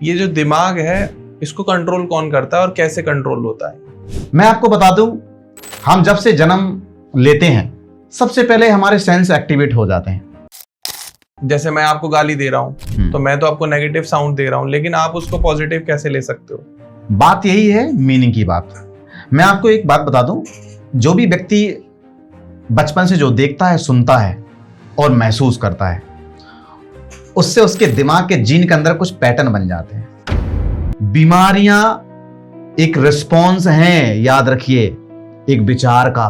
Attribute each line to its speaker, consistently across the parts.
Speaker 1: ये जो दिमाग है इसको कंट्रोल कौन करता है और कैसे कंट्रोल होता है?
Speaker 2: मैं आपको बता दूं, हम जब से जन्म लेते हैं सबसे पहले हमारे सेंस एक्टिवेट हो जाते हैं।
Speaker 1: जैसे मैं आपको गाली दे रहा हूं तो मैं तो आपको नेगेटिव साउंड दे रहा हूं, लेकिन आप उसको पॉजिटिव कैसे ले सकते हो?
Speaker 2: बात यही है, मीनिंग की बात। मैं आपको एक बात बता दूं, जो भी व्यक्ति बचपन से जो देखता है, सुनता है और महसूस करता है, उससे उसके दिमाग के जीन के अंदर कुछ पैटर्न बन जाते हैं। बीमारियां एक रिस्पॉन्स हैं, याद रखिए, एक विचार का।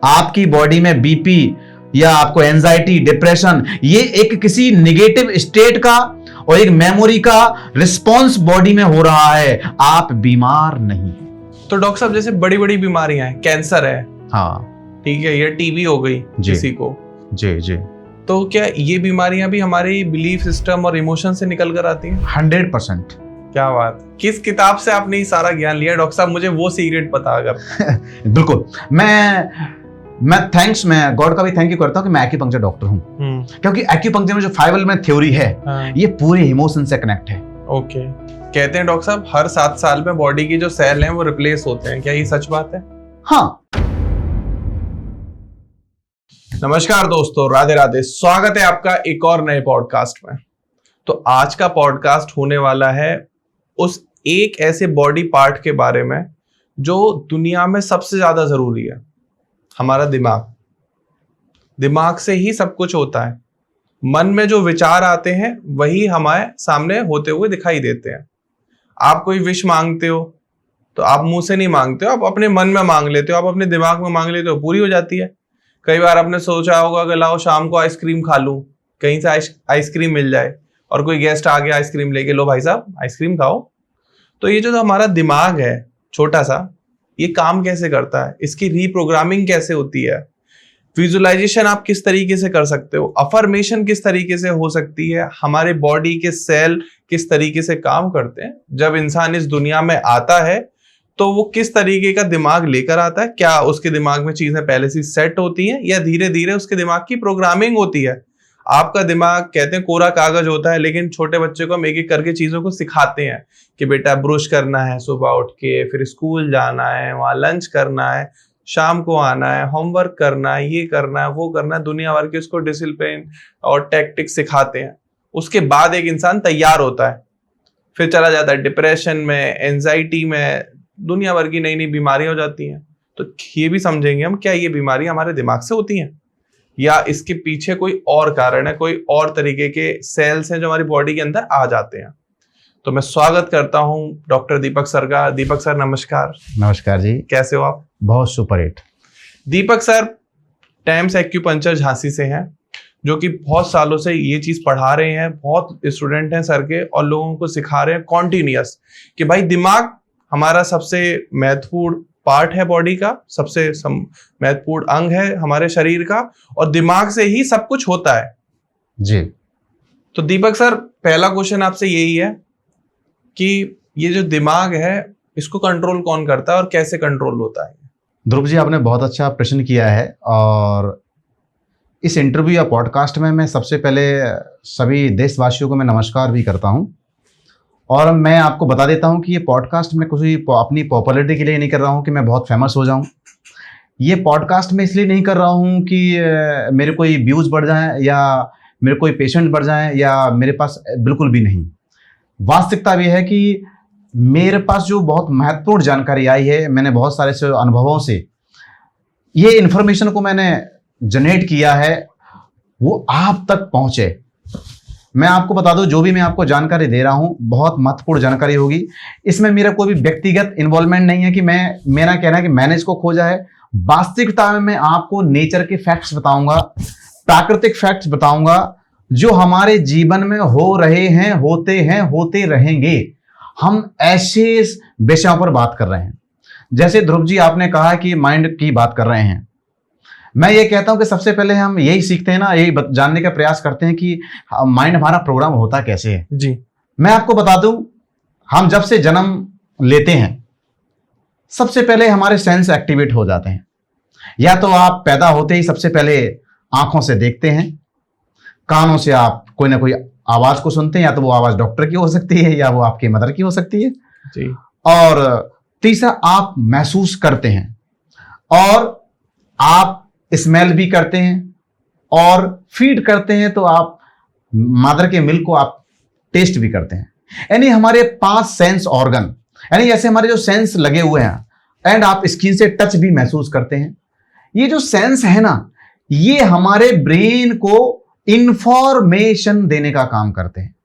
Speaker 2: आपकी बॉडी में बीपी या आपको एंजाइटी, डिप्रेशन, ये एक किसी नेगेटिव स्टेट का और एक मेमोरी का रिस्पॉन्स बॉडी में हो रहा है। आप बीमार नहीं।
Speaker 1: तो डॉक्टर साहब, जैसे बड़ी बड़ी बीमारियां हैं, कैंसर है,
Speaker 2: हाँ
Speaker 1: ठीक है, या टीबी हो गई किसी को,
Speaker 2: जी जी,
Speaker 1: तो क्या ये बीमारियां भी हमारे बिलीफ सिस्टम और इमोशन से निकल कर आती हैं?
Speaker 2: 100%।
Speaker 1: क्या बात! किस किताब से आपने ये सारा ज्ञान लिया डॉक्टर साहब? मुझे वो सीक्रेट पता अगर।
Speaker 2: बिल्कुल, मैं गॉड का भी थैंक यू करता हूँ कि मैं एक्यूपंक्चर डॉक्टर हूँ, क्योंकि एक्यूपंक्चर में जो 5 एलिमेंट थ्योरी है, ये पूरे इमोशन से कनेक्ट है।
Speaker 1: ओके। कहते हैं डॉक्टर साहब हर 7 साल में बॉडी की जो सेल हैं वो रिप्लेस होते हैं, क्या ये सच बात है?
Speaker 2: हाँ।
Speaker 1: नमस्कार दोस्तों, राधे राधे, स्वागत है आपका एक और नए पॉडकास्ट में। तो आज का पॉडकास्ट होने वाला है उस एक ऐसे बॉडी पार्ट के बारे में जो दुनिया में सबसे ज्यादा जरूरी है, हमारा दिमाग। दिमाग से ही सब कुछ होता है। मन में जो विचार आते हैं वही हमारे सामने होते हुए दिखाई देते हैं। आप कोई विश मांगते हो तो आप मुंह से नहीं मांगते हो, आप अपने मन में मांग लेते हो, आप अपने दिमाग में मांग लेते हो, पूरी हो जाती है। कई बार आपने सोचा होगा कि लाओ शाम को आइसक्रीम खा लूं, कहीं से आइसक्रीम मिल जाए, और कोई गेस्ट आ गया आइसक्रीम लेके, लो भाई साहब आइसक्रीम खाओ। तो ये जो हमारा दिमाग है छोटा सा, ये काम कैसे करता है, इसकी रीप्रोग्रामिंग कैसे होती है, विजुअलाइजेशन आप किस तरीके से कर सकते हो, अफर्मेशन किस तरीके से हो सकती है, हमारे बॉडी के सेल किस तरीके से काम करते हैं, जब इंसान इस दुनिया में आता है तो वो किस तरीके का दिमाग लेकर आता है, क्या उसके दिमाग में चीजें पहले से सेट होती हैं या धीरे धीरे उसके दिमाग की प्रोग्रामिंग होती है। आपका दिमाग कहते हैं कोरा कागज होता है, लेकिन छोटे बच्चे को हम एक एक करके चीजों को सिखाते हैं कि बेटा ब्रश करना है सुबह उठ के, फिर स्कूल जाना है, वहां लंच करना है, शाम को आना है, होमवर्क करना है, ये करना है, वो करना है, दुनिया भर के उसको डिसिप्लिन और टैक्टिक्स सिखाते हैं। उसके बाद एक इंसान तैयार होता है, फिर चला जाता है डिप्रेशन में, एंजाइटी में, दुनिया भर की नई नई बीमारियां हो जाती हैं। तो ये भी समझेंगे हम, क्या ये बीमारियां हमारे दिमाग से होती हैं या इसके पीछे कोई और कारण है, कोई और तरीके के सेल्स हैं जो हमारी बॉडी के अंदर आ जाते हैं। तो मैं स्वागत करता हूं डॉक्टर दीपक सर का। दीपक सर नमस्कार।
Speaker 2: नमस्कार जी, कैसे
Speaker 1: हो आप?
Speaker 2: बहुत सुपर हिट।
Speaker 1: दीपक सर टाइम्स एक्यूपंक्चर झांसी से हैं, जो कि बहुत सालों से ये चीज पढ़ा रहे हैं, बहुत स्टूडेंट हैं सर के, और लोगों को सिखा रहे हैं कॉन्टिन्यूअस कि भाई दिमाग हमारा सबसे महत्वपूर्ण पार्ट है बॉडी का, सबसे महत्वपूर्ण अंग है हमारे शरीर का, और दिमाग से ही सब कुछ होता है
Speaker 2: जी।
Speaker 1: तो दीपक सर, पहला क्वेश्चन आपसे यही है कि ये जो दिमाग है इसको कंट्रोल कौन करता है और कैसे कंट्रोल होता है?
Speaker 2: ध्रुव जी, आपने बहुत अच्छा प्रश्न किया है, और इस इंटरव्यू या पॉडकास्ट में मैं सबसे पहले सभी देशवासियों को मैं नमस्कार भी करता हूं। और मैं आपको बता देता हूं कि ये पॉडकास्ट मैं कुछ अपनी पॉपुलैरिटी के लिए नहीं कर रहा हूं कि मैं बहुत फेमस हो जाऊं। ये पॉडकास्ट मैं इसलिए नहीं कर रहा हूं कि मेरे कोई व्यूज़ बढ़ जाएं या मेरे कोई पेशेंट बढ़ जाएं, या मेरे पास बिल्कुल भी नहीं। वास्तविकता भी है कि मेरे पास जो बहुत महत्वपूर्ण जानकारी आई है, मैंने बहुत सारे से अनुभवों से ये इन्फॉर्मेशन को मैंने जनरेट किया है, वो आप तक पहुँचे। मैं आपको बता दूं, जो भी मैं आपको जानकारी दे रहा हूं बहुत महत्वपूर्ण जानकारी होगी। इसमें मेरा कोई भी व्यक्तिगत इन्वॉल्वमेंट नहीं है कि मेरा कहना है कि मैंने इसको खोजा है। वास्तविकता में मैं आपको नेचर के फैक्ट्स बताऊंगा, प्राकृतिक फैक्ट्स बताऊंगा, जो हमारे जीवन में हो रहे हैं, होते रहेंगे। हम ऐसे विषयों पर बात कर रहे हैं। जैसे ध्रुव जी आपने कहा कि माइंड की बात कर रहे हैं, मैं ये कहता हूं कि सबसे पहले हम यही सीखते हैं ना, यही जानने का प्रयास करते हैं कि माइंड हमारा प्रोग्राम होता कैसे है
Speaker 1: जी।
Speaker 2: मैं आपको बता दूं, हम जब से जन्म लेते हैं सबसे पहले हमारे सेंस एक्टिवेट हो जाते हैं। या तो आप पैदा होते ही सबसे पहले आंखों से देखते हैं, कानों से आप कोई ना कोई आवाज को सुनते हैं, या तो वो आवाज डॉक्टर की हो सकती है या वो आपके मदर की हो सकती है
Speaker 1: जी।
Speaker 2: और तीसरा आप महसूस करते हैं और आप स्मेल भी करते हैं और फीड करते हैं, तो आप मदर के मिल्क को आप टेस्ट भी करते हैं। यानी हमारे 5 सेंस ऑर्गन, यानी जैसे हमारे जो सेंस लगे हुए हैं, एंड आप स्किन से टच भी महसूस करते हैं। ये जो सेंस है ना, ये हमारे ब्रेन को इंफॉर्मेशन देने का काम करते हैं।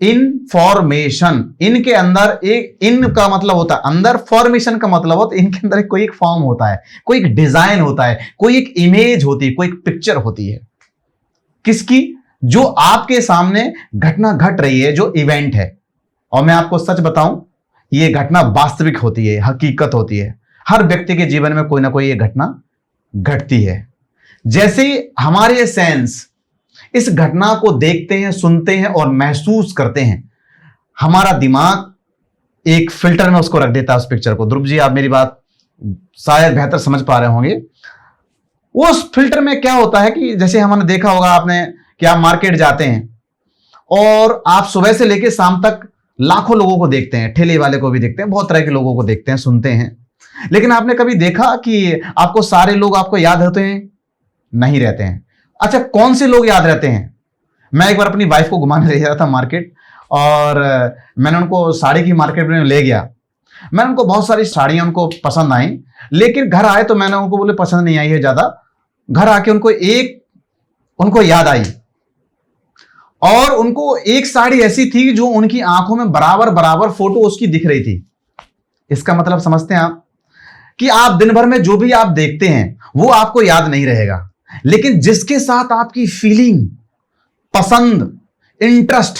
Speaker 2: इंफॉर्मेशन, इनके अंदर एक, इन का मतलब होता है अंदर, फॉर्मेशन का मतलब होता है इनके अंदर कोई एक फॉर्म होता है, कोई एक डिजाइन होता है, कोई एक इमेज होती है, कोई एक पिक्चर होती है। किसकी? जो आपके सामने घटना घट रही है, जो इवेंट है। और मैं आपको सच बताऊं, ये घटना वास्तविक होती है, हकीकत होती है। हर व्यक्ति के जीवन में कोई ना कोई ये घटना घटती है। जैसे हमारे सेंस इस घटना को देखते हैं, सुनते हैं और महसूस करते हैं, हमारा दिमाग एक फिल्टर में उसको रख देता है, उस पिक्चर को। ध्रुव जी, आप मेरी बात शायद बेहतर समझ पा रहे होंगे। उस फिल्टर में क्या होता है कि जैसे हमने देखा होगा आपने कि आप मार्केट जाते हैं और आप सुबह से लेकर शाम तक लाखों लोगों को देखते हैं, ठेले वाले को भी देखते हैं, बहुत तरह के लोगों को देखते हैं, सुनते हैं। लेकिन आपने कभी देखा कि आपको सारे लोग आपको याद रहते हैं? नहीं रहते हैं। अच्छा, कौन से लोग याद रहते हैं? मैं एक बार अपनी वाइफ को घुमाने ले जा रहा था मार्केट, और मैंने उनको साड़ी की मार्केट में ले गया। मैंने उनको बहुत सारी साड़ियां उनको पसंद आई, लेकिन घर आए तो मैंने उनको बोले पसंद नहीं आई है ज्यादा। घर आके उनको याद आई, और उनको एक साड़ी ऐसी थी जो उनकी आंखों में बराबर बराबर फोटो उसकी दिख रही थी। इसका मतलब समझते हैं आप कि आप दिन भर में जो भी आप देखते हैं वो आपको याद नहीं रहेगा, लेकिन जिसके साथ आपकी फीलिंग, पसंद, इंटरेस्ट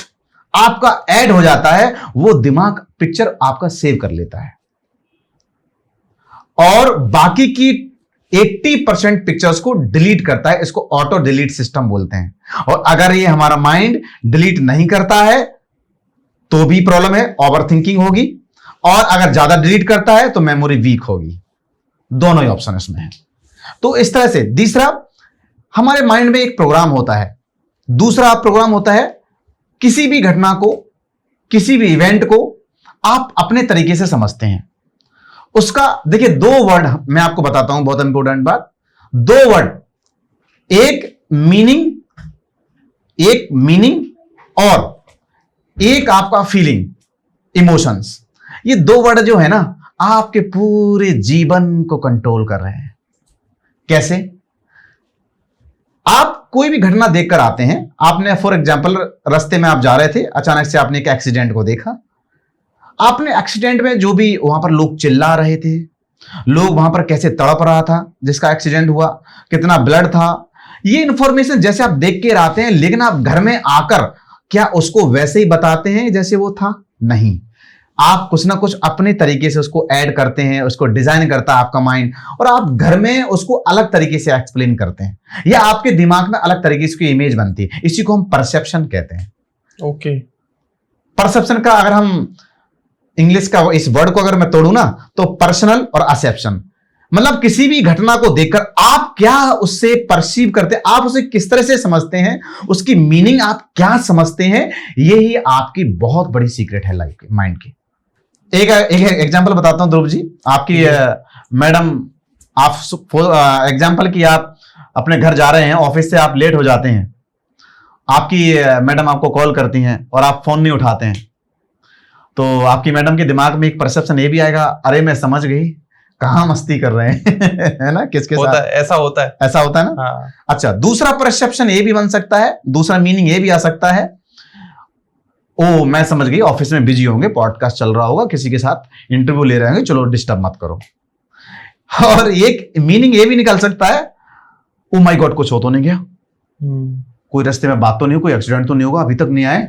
Speaker 2: आपका ऐड हो जाता है, वो दिमाग पिक्चर आपका सेव कर लेता है, और बाकी की 80% पिक्चर्स को डिलीट करता है। इसको ऑटो डिलीट सिस्टम बोलते हैं। और अगर ये हमारा माइंड डिलीट नहीं करता है तो भी प्रॉब्लम है, ओवर थिंकिंग होगी, और अगर ज्यादा डिलीट करता है तो मेमोरी वीक होगी। दोनों ही ऑप्शन इसमें है। तो इस तरह से तीसरा, हमारे माइंड में एक प्रोग्राम होता है। दूसरा प्रोग्राम होता है, किसी भी घटना को, किसी भी इवेंट को आप अपने तरीके से समझते हैं। उसका देखिए 2 वर्ड मैं आपको बताता हूं, बहुत इंपॉर्टेंट बात। 2 वर्ड, एक मीनिंग और एक आपका फीलिंग, इमोशंस। ये 2 वर्ड जो है ना, आपके पूरे जीवन को कंट्रोल कर रहे हैं। कैसे? आप कोई भी घटना देखकर आते हैं, आपने फॉर एग्जांपल रास्ते में आप जा रहे थे, अचानक से आपने एक एक्सीडेंट को देखा। आपने एक्सीडेंट में जो भी वहां पर लोग चिल्ला रहे थे, लोग वहां पर कैसे तड़प रहा था जिसका एक्सीडेंट हुआ, कितना ब्लड था, ये इंफॉर्मेशन जैसे आप देख के आते हैं, लेकिन आप घर में आकर क्या उसको वैसे ही बताते हैं जैसे वो था? नहीं, आप कुछ ना कुछ अपने तरीके से उसको ऐड करते हैं, उसको डिजाइन करता है आपका माइंड, और आप घर में उसको अलग तरीके से एक्सप्लेन करते हैं, या आपके दिमाग में अलग तरीके से इमेज बनती है। इसी को हम परसेप्शन कहते हैं।
Speaker 1: ओके।
Speaker 2: परसेप्शन का अगर हम इंग्लिश का इस वर्ड को अगर मैं तोड़ू ना, तो पर्सनल और असेप्शन, मतलब किसी भी घटना को देखकर आप क्या उससे परसीव करते हैं, आप उसे किस तरह से समझते हैं, उसकी मीनिंग आप क्या समझते हैं, यही आपकी बहुत बड़ी सीक्रेट है लाइफ के, माइंड की। एक एग्जांपल बताता हूं ध्रुव जी। आपकी मैडम, आप एग्जांपल की आप अपने घर जा रहे हैं, ऑफिस से आप लेट हो जाते हैं, आपकी मैडम आपको कॉल करती हैं और आप फोन नहीं उठाते हैं, तो आपकी मैडम के दिमाग में एक परसेप्शन ये भी आएगा, अरे मैं समझ गई, कहां मस्ती कर रहे हैं है ना, किसके साथ?
Speaker 1: ऐसा होता है ना।
Speaker 2: हाँ। अच्छा, दूसरा परसेप्शन ये भी बन सकता है, दूसरा मीनिंग ये भी आ सकता है, ओ मैं समझ गई, ऑफिस में बिजी होंगे, पॉडकास्ट चल रहा होगा, किसी के साथ इंटरव्यू ले रहे होंगे, चलो डिस्टर्ब मत करो। और एक मीनिंग ये भी निकल सकता है, ओ माय गॉड, कुछ हो तो नहीं गया, कोई रास्ते में बात तो नहीं हो, कोई एक्सीडेंट तो नहीं होगा, अभी तक नहीं आए,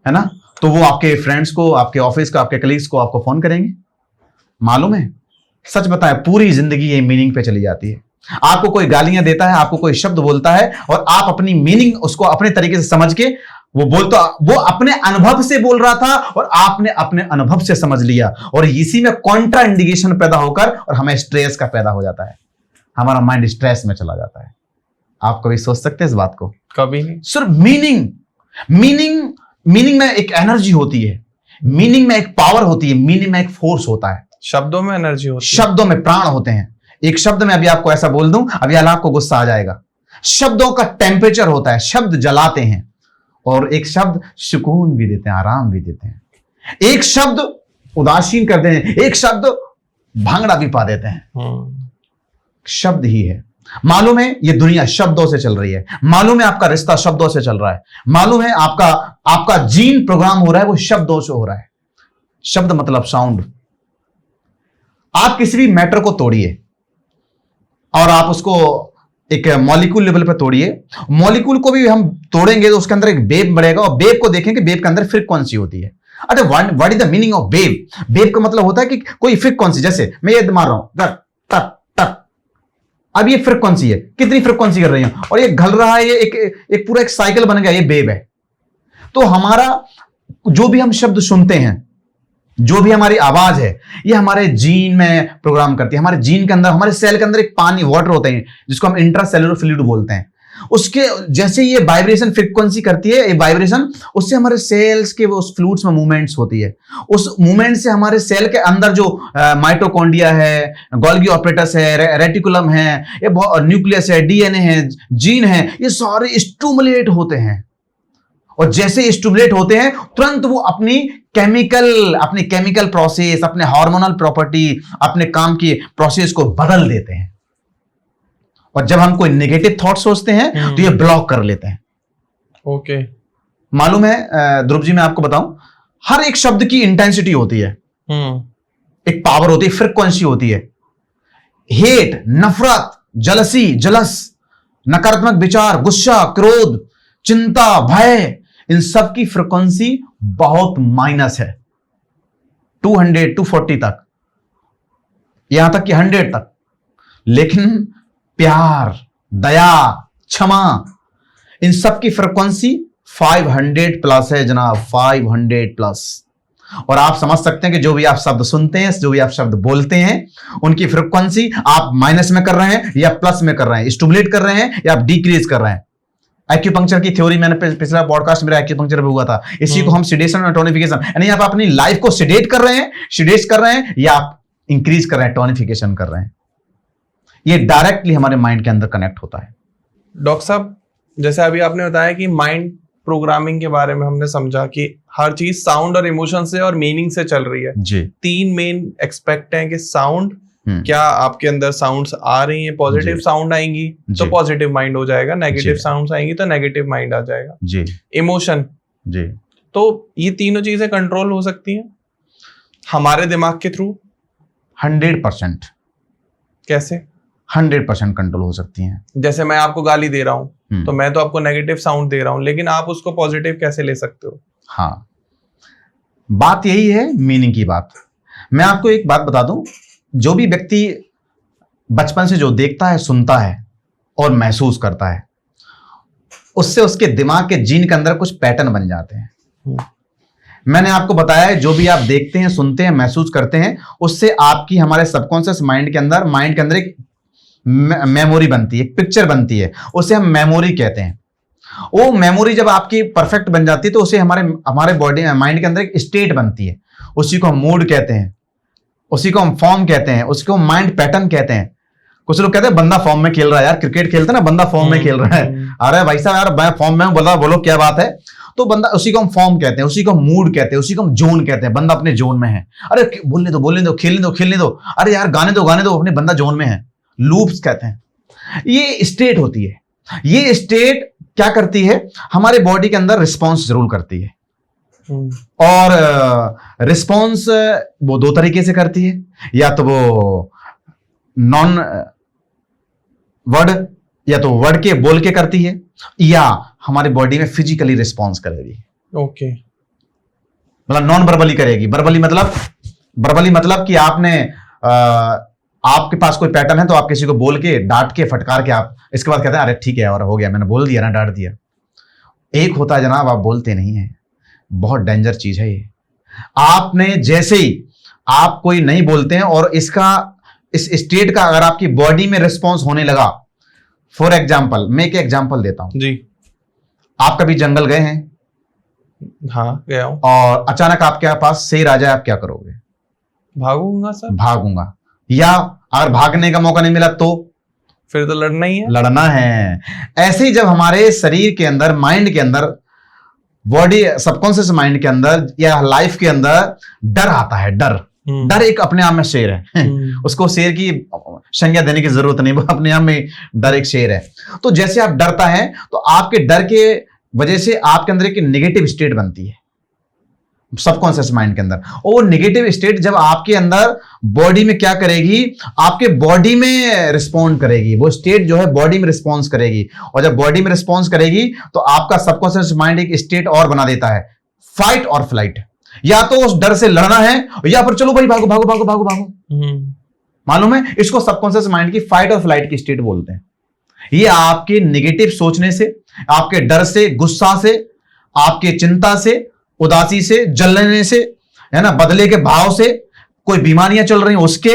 Speaker 2: है ना? तो वो आपके फ्रेंड्स को, आपके ऑफिस को, आपके कलीग्स को आपको फोन करेंगे। मालूम है, सच बताएं, पूरी जिंदगी ये मीनिंग पे चली जाती है। आपको कोई गालियां देता है, आपको कोई शब्द बोलता है, और आप अपनी मीनिंग उसको अपने तरीके से समझ के वो अपने अनुभव से बोल रहा था, और आपने अपने अनुभव से समझ लिया, और इसी में कॉन्ट्रा इंडिकेशन पैदा होकर और हमें स्ट्रेस का पैदा हो जाता है, हमारा माइंड स्ट्रेस में चला जाता है। आप कभी सोच सकते हैं इस बात को?
Speaker 1: कभी नहीं।
Speaker 2: सिर्फ मीनिंग, मीनिंग में एक एनर्जी होती है, मीनिंग में एक पावर होती है, मीनिंग में एक फोर्स होता है।
Speaker 1: शब्दों में एनर्जी होती है,
Speaker 2: शब्दों में प्राण होते हैं। एक शब्द में अभी आपको ऐसा बोल दूं, अभी आपको गुस्सा आ जाएगा। शब्दों का टेम्परेचर होता है, शब्द जलाते हैं, और एक शब्द सुकून भी देते हैं, आराम भी देते हैं। एक शब्द उदासीन करते हैं, एक शब्द भांगड़ा भी पा देते हैं। शब्द ही है। मालूम है ये दुनिया शब्दों से चल रही है, मालूम है आपका रिश्ता शब्दों से चल रहा है, मालूम है आपका जीन प्रोग्राम हो रहा है वो शब्दों से हो रहा है। शब्द मतलब साउंड। आप किसी भी मैटर को तोड़िए और आप उसको एक मॉलिक्यूल लेवल पर तोड़िए, मॉलिक्यूल को भी हम तोड़ेंगे तो उसके अंदर एक वेव बढ़ेगा, और वेव को देखेंगे, वेव के अंदर फ्रीक्वेंसी होती है। अरे what is the meaning of wave? Wave का मतलब होता है कि कोई फ्रीक्वेंसी, जैसे मैं ये मार रहा हूं टक टक टक, अब ये फ्रीक्वेंसी है, कितनी फ्रीक्वेंसी कर रही है, और ये घल रहा है, ये एक पूरा एक साइकिल बन गया, ये वेव है। तो हमारा जो भी हम शब्द सुनते हैं, जो भी हमारी आवाज है, ये हमारे जीन में प्रोग्राम करती है। हमारे जीन के अंदर, हमारे सेल के अंदर एक पानी, वाटर होते हैं जिसको हम इंट्रासेलुलर फ्लूइड बोलते हैं। उसके जैसे ये वाइब्रेशन फ्रीक्वेंसी करती है, ये वाइब्रेशन, उससे हमारे सेल्स के उस फ्लूइड्स में मूवमेंट्स होती है। उस मूवमेंट से हमारे सेल के अंदर जो माइटोकॉन्ड्रिया है, गोल्गी ऑपरेटस है, रेटिकुलम है, ये न्यूक्लियस है, डीएनए है, जीन है, ये सारे स्टिमुलेट होते हैं। और जैसे स्टिमुलेट होते हैं तुरंत वो अपनी केमिकल प्रोसेस, अपने हार्मोनल प्रॉपर्टी, अपने काम की प्रोसेस को बदल देते हैं। और जब हम कोई नेगेटिव थॉट सोचते हैं तो ये ब्लॉक कर लेते हैं।
Speaker 1: ओके।
Speaker 2: मालूम है ध्रुव जी, मैं आपको बताऊं, हर एक शब्द की इंटेंसिटी होती है, एक पावर होती है, फ्रीक्वेंसी होती है। हेट, नफरत, जलस, नकारात्मक विचार, गुस्सा, क्रोध, चिंता, भय, इन सब की फ्रीक्वेंसी बहुत माइनस है, 200, 240 तक, यहां तक कि 100 तक। लेकिन प्यार, दया, क्षमा, इन सब की फ्रीक्वेंसी 500 प्लस है जनाब, 500 प्लस। और आप समझ सकते हैं कि जो भी आप शब्द सुनते हैं, जो भी आप शब्द बोलते हैं, उनकी फ्रीक्वेंसी आप माइनस में कर रहे हैं या प्लस में कर रहे हैं, स्टिमुलेट कर रहे हैं या आप डिक्रीज कर रहे हैं। एक्यूपंक्चर की थ्योरी मैंने पिछला पॉडकास्ट मेरा एक्यूपंक्चर पे हुआ था, इसी को हम सिडेशन और टोनिफिकेशन, यानी आप अपनी लाइफ को सिडेट कर रहे हैं या आप इंक्रीज कर रहे हैं, टोनिफिकेशन कर रहे हैं। ये डायरेक्टली हमारे माइंड के अंदर कनेक्ट होता है।
Speaker 1: डॉक्टर साहब, जैसे अभी आपने बताया कि माइंड प्रोग्रामिंग के बारे में हमने समझा कि हर चीज साउंड और इमोशन से और मीनिंग से चल रही है
Speaker 2: जी।
Speaker 1: 3 मेन एक्सपेक्ट हैं कि साउंड, क्या आपके अंदर साउंड्स आ रही हैं, पॉजिटिव साउंड आएंगी तो पॉजिटिव माइंड हो जाएगा, नेगेटिव साउंड्स आएंगी तो नेगेटिव माइंड आ जाएगा
Speaker 2: जी।
Speaker 1: इमोशन
Speaker 2: जी,
Speaker 1: तो ये तीनों चीजें कंट्रोल हो सकती हैं हमारे दिमाग के थ्रू?
Speaker 2: 100%।
Speaker 1: कैसे?
Speaker 2: 100% कंट्रोल हो सकती हैं।
Speaker 1: जैसे मैं आपको गाली दे रहा हूं तो मैं तो आपको नेगेटिव साउंड दे रहा हूं, लेकिन आप उसको पॉजिटिव कैसे ले सकते हो?
Speaker 2: हाँ, बात यही है, मीनिंग की बात। मैं आपको एक बात बता दूं, जो भी व्यक्ति बचपन से जो देखता है, सुनता है और महसूस करता है, उससे उसके दिमाग के जीन के अंदर कुछ पैटर्न बन जाते हैं। मैंने आपको बताया है, जो भी आप देखते हैं, सुनते हैं, महसूस करते हैं, उससे आपकी, हमारे सबकॉन्शियस माइंड के अंदर एक मेमोरी बनती है, एक पिक्चर बनती है, उसे हम मेमोरी कहते हैं। वो मेमोरी जब आपकी परफेक्ट बन जाती है तो उसे हमारे बॉडी माइंड के अंदर एक स्टेट बनती है, उसी को हम मूड कहते हैं, उसी को हम फॉर्म कहते हैं, उसको माइंड पैटर्न कहते हैं। कुछ लोग कहते हैं बंदा फॉर्म में खेल रहा है, यार क्रिकेट खेलते ना, बंदा फॉर्म में खेल रहा है, अरे भाई साहब यार मैं फॉर्म में हूं, बोलो क्या बात है। तो बंदा, उसी को हम फॉर्म कहते हैं, उसी को हम मूड कहते हैं, उसी को हम जोन कहते हैं, बंदा अपने जोन में है। अरे बोलने दो, खेलने दो, अरे यार गाने दो, अपने बंदा जोन में है। लूप्स कहते हैं, ये स्टेट होती है। ये स्टेट क्या करती है, हमारे बॉडी के अंदर रिस्पॉन्स जरूर करती है, और रिस्पॉन्स वो 2 तरीके से करती है, या तो वो नॉन वर्ड, या तो वर्ड के बोल के करती है, या हमारी बॉडी में फिजिकली रिस्पॉन्स करेगी।
Speaker 1: ओके।
Speaker 2: मतलब नॉन वर्बली करेगी। वर्बली मतलब कि आपके पास कोई पैटर्न है तो आप किसी को बोल के, डांट के, फटकार के, आप इसके बाद कहते हैं अरे ठीक है और हो गया, मैंने बोल दिया ना, डांट दिया। एक होता है जनाब, आप बोलते नहीं है, बहुत डेंजर चीज है ये। आपने जैसे ही आप कोई नहीं बोलते हैं और इस स्टेट का अगर आपकी बॉडी में रिस्पॉन्स होने लगा, फॉर एग्जाम्पल, मैं एक एग्जाम्पल देता हूं
Speaker 1: जी।
Speaker 2: आप कभी जंगल गए हैं?
Speaker 1: हाँ गया हूँ।
Speaker 2: और अचानक आपके पास शेर आ जाए, आप क्या करोगे?
Speaker 1: भागूंगा सर।
Speaker 2: भागूंगा। या अगर भागने का मौका नहीं मिला तो
Speaker 1: फिर तो लड़ना ही है।
Speaker 2: लड़ना है। ऐसे ही जब हमारे शरीर के अंदर, माइंड के अंदर, बॉडी सबकॉन्शियस माइंड के अंदर या लाइफ के अंदर डर आता है, डर एक अपने आप में शेर है। उसको शेर की संज्ञा देने की जरूरत नहीं, वो अपने आप में डर एक शेर है। तो जैसे आप डरता है तो आपके डर के वजह से आपके अंदर एक नेगेटिव स्टेट बनती है सबकॉन्शियस माइंड के अंदर। और वो नेगेटिव स्टेट जब आपके अंदर बॉडी में क्या करेगी, आपके बॉडी में रिस्पॉन्ड करेगी। वो स्टेट जो है बॉडी में रिस्पॉन्स करेगी, और जब बॉडी में रिस्पॉन्स करेगी तो आपका सबकॉन्शियस माइंड एक स्टेट और बना देता है, फाइट और फ्लाइट। या तो उस डर से लड़ना है, या फिर चलो भाई भागो भागो भागो भागो भागो। मालूम है, इसको सबकॉन्शियस माइंड की फाइट और फ्लाइट की स्टेट बोलते हैं। ये आपके नेगेटिव सोचने से, आपके डर से, गुस्सा से, आपके चिंता से, उदासी से, जलने से, है ना, बदले के भाव से, कोई बीमारियां चल रही हैं उसके,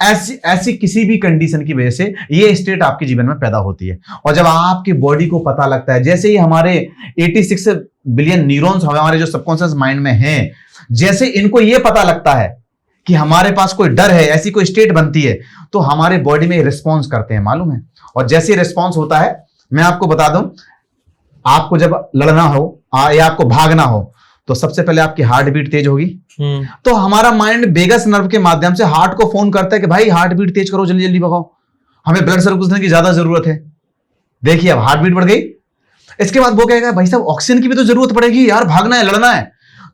Speaker 2: ऐसी किसी भी कंडीशन की वजह से ये स्टेट आपके जीवन में पैदा होती है। और जब आपकी बॉडी को पता लगता है, जैसे ही हमारे 86 बिलियन न्यूरॉन्स हमारे जो सबकॉन्शियस माइंड में हैं, जैसे इनको ये पता लगता है कि हमारे पास कोई डर है, ऐसी कोई स्टेट बनती है, तो हमारे बॉडी में रिस्पॉन्स करते हैं, मालूम है। और जैसे रिस्पॉन्स होता है, मैं आपको बता दूं, आपको जब लड़ना हो या आपको भागना हो तो सबसे पहले आपकी हार्ट बीट तेज होगी। तो हमारा माइंड वेगस नर्व के माध्यम से हार्ट को फोन करता है कि भाई हार्ट बीट तेज करो, जल्दी जल्दी भगाओ, हमें ब्लड सर्कुलेशन की ज्यादा जरूरत है। देखिए अब हार्ट बीट बढ़ गई। इसके बाद वो कहेगा भाई साहब ऑक्सीजन की भी तो जरूरत पड़ेगी यार, भागना है, लड़ना है।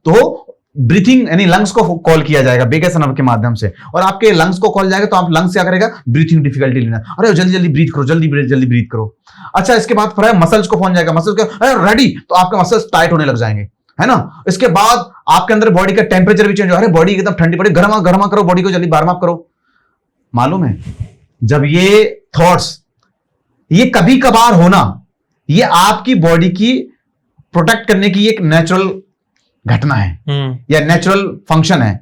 Speaker 2: तो ब्रीथिंग यानी लंग्स को कॉल किया जाएगा वेगस नर्व के माध्यम से, और आपके लंग्स को कॉल जाएगा तो आप लंग्स क्या करेगा, ब्रीथिंग डिफिकल्टी लेना, अरे जल्दी जल्दी ब्रीथ करो, जल्दी ब्रीथ करो। अच्छा, इसके बाद फिर मसल्स को फोन जाएगा, मसल्स को रेडी, तो आपके मसल्स टाइट होने लग जाएंगे, है ना। इसके बाद आपके अंदर बॉडी का टेम्परेचर भी चेंज हो, अरे बॉडी एकदम ठंडी पड़ी, गर्मा करो बॉडी को, जल्दी वार्म अप करो। मालूम है, जब ये थॉट्स, ये कभी कभार होना, ये आपकी बॉडी की प्रोटेक्ट करने की एक नेचुरल घटना है या नेचुरल फंक्शन है।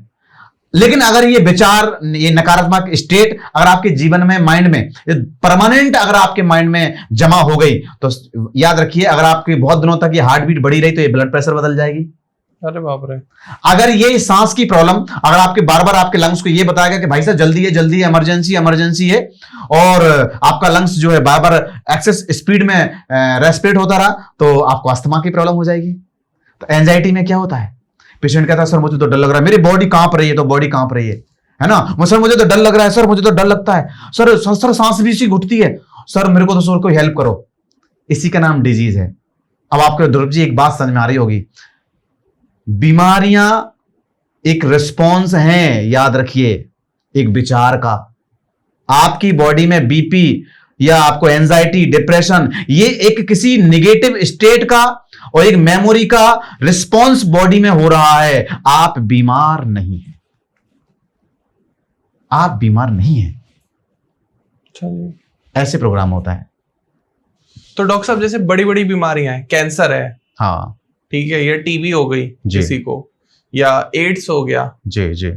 Speaker 2: लेकिन अगर ये विचार, ये नकारात्मक स्टेट अगर आपके जीवन में, माइंड में परमानेंट अगर आपके माइंड में जमा हो गई, तो याद रखिए, अगर आपकी बहुत दिनों तक ये हार्ट बीट बढ़ी रही तो ये ब्लड प्रेशर बदल जाएगी।
Speaker 1: अरे बाप रे।
Speaker 2: अगर ये सांस की प्रॉब्लम, अगर आपके बार बार आपके लंग्स को ये बताएगा कि भाई साहब जल्दी है, इमरजेंसी है, और आपका लंग्स जो है बार बार एक्सेस स्पीड में रेस्पिरेट होता रहा, तो आपको अस्थमा की प्रॉब्लम हो जाएगी। तो एंजाइटी में क्या होता है, पेशेंट कहता है सर मुझे तो डर लग रहा है, मेरी बॉडी कांप रही है, तो बॉडी कांप रही है ना। सर मुझे तो डर लग रहा है, सर मुझे तो डर लगता है, सर सांस भी सी घुटती है, सर मेरे को तो सर कोई हेल्प करो। इसी का नाम डिजीज है। अब आपको ध्रुव जी एक बात समझ में आ रही होगी, बीमारियां एक रिस्पॉन्स हैं, याद रखिए, एक विचार का। आपकी बॉडी में बीपी या आपको एंजाइटी, डिप्रेशन, ये एक किसी नेगेटिव स्टेट का और एक मेमोरी का रिस्पॉन्स बॉडी में हो रहा है। आप बीमार नहीं हैं, आप बीमार नहीं हैं। ऐसे प्रोग्राम होता है।
Speaker 1: तो डॉक्टर साहब जैसे बड़ी बड़ी बीमारियां हैं, कैंसर है,
Speaker 2: हाँ
Speaker 1: ठीक है, या टीबी हो गई किसी को, या एड्स हो गया,
Speaker 2: जी,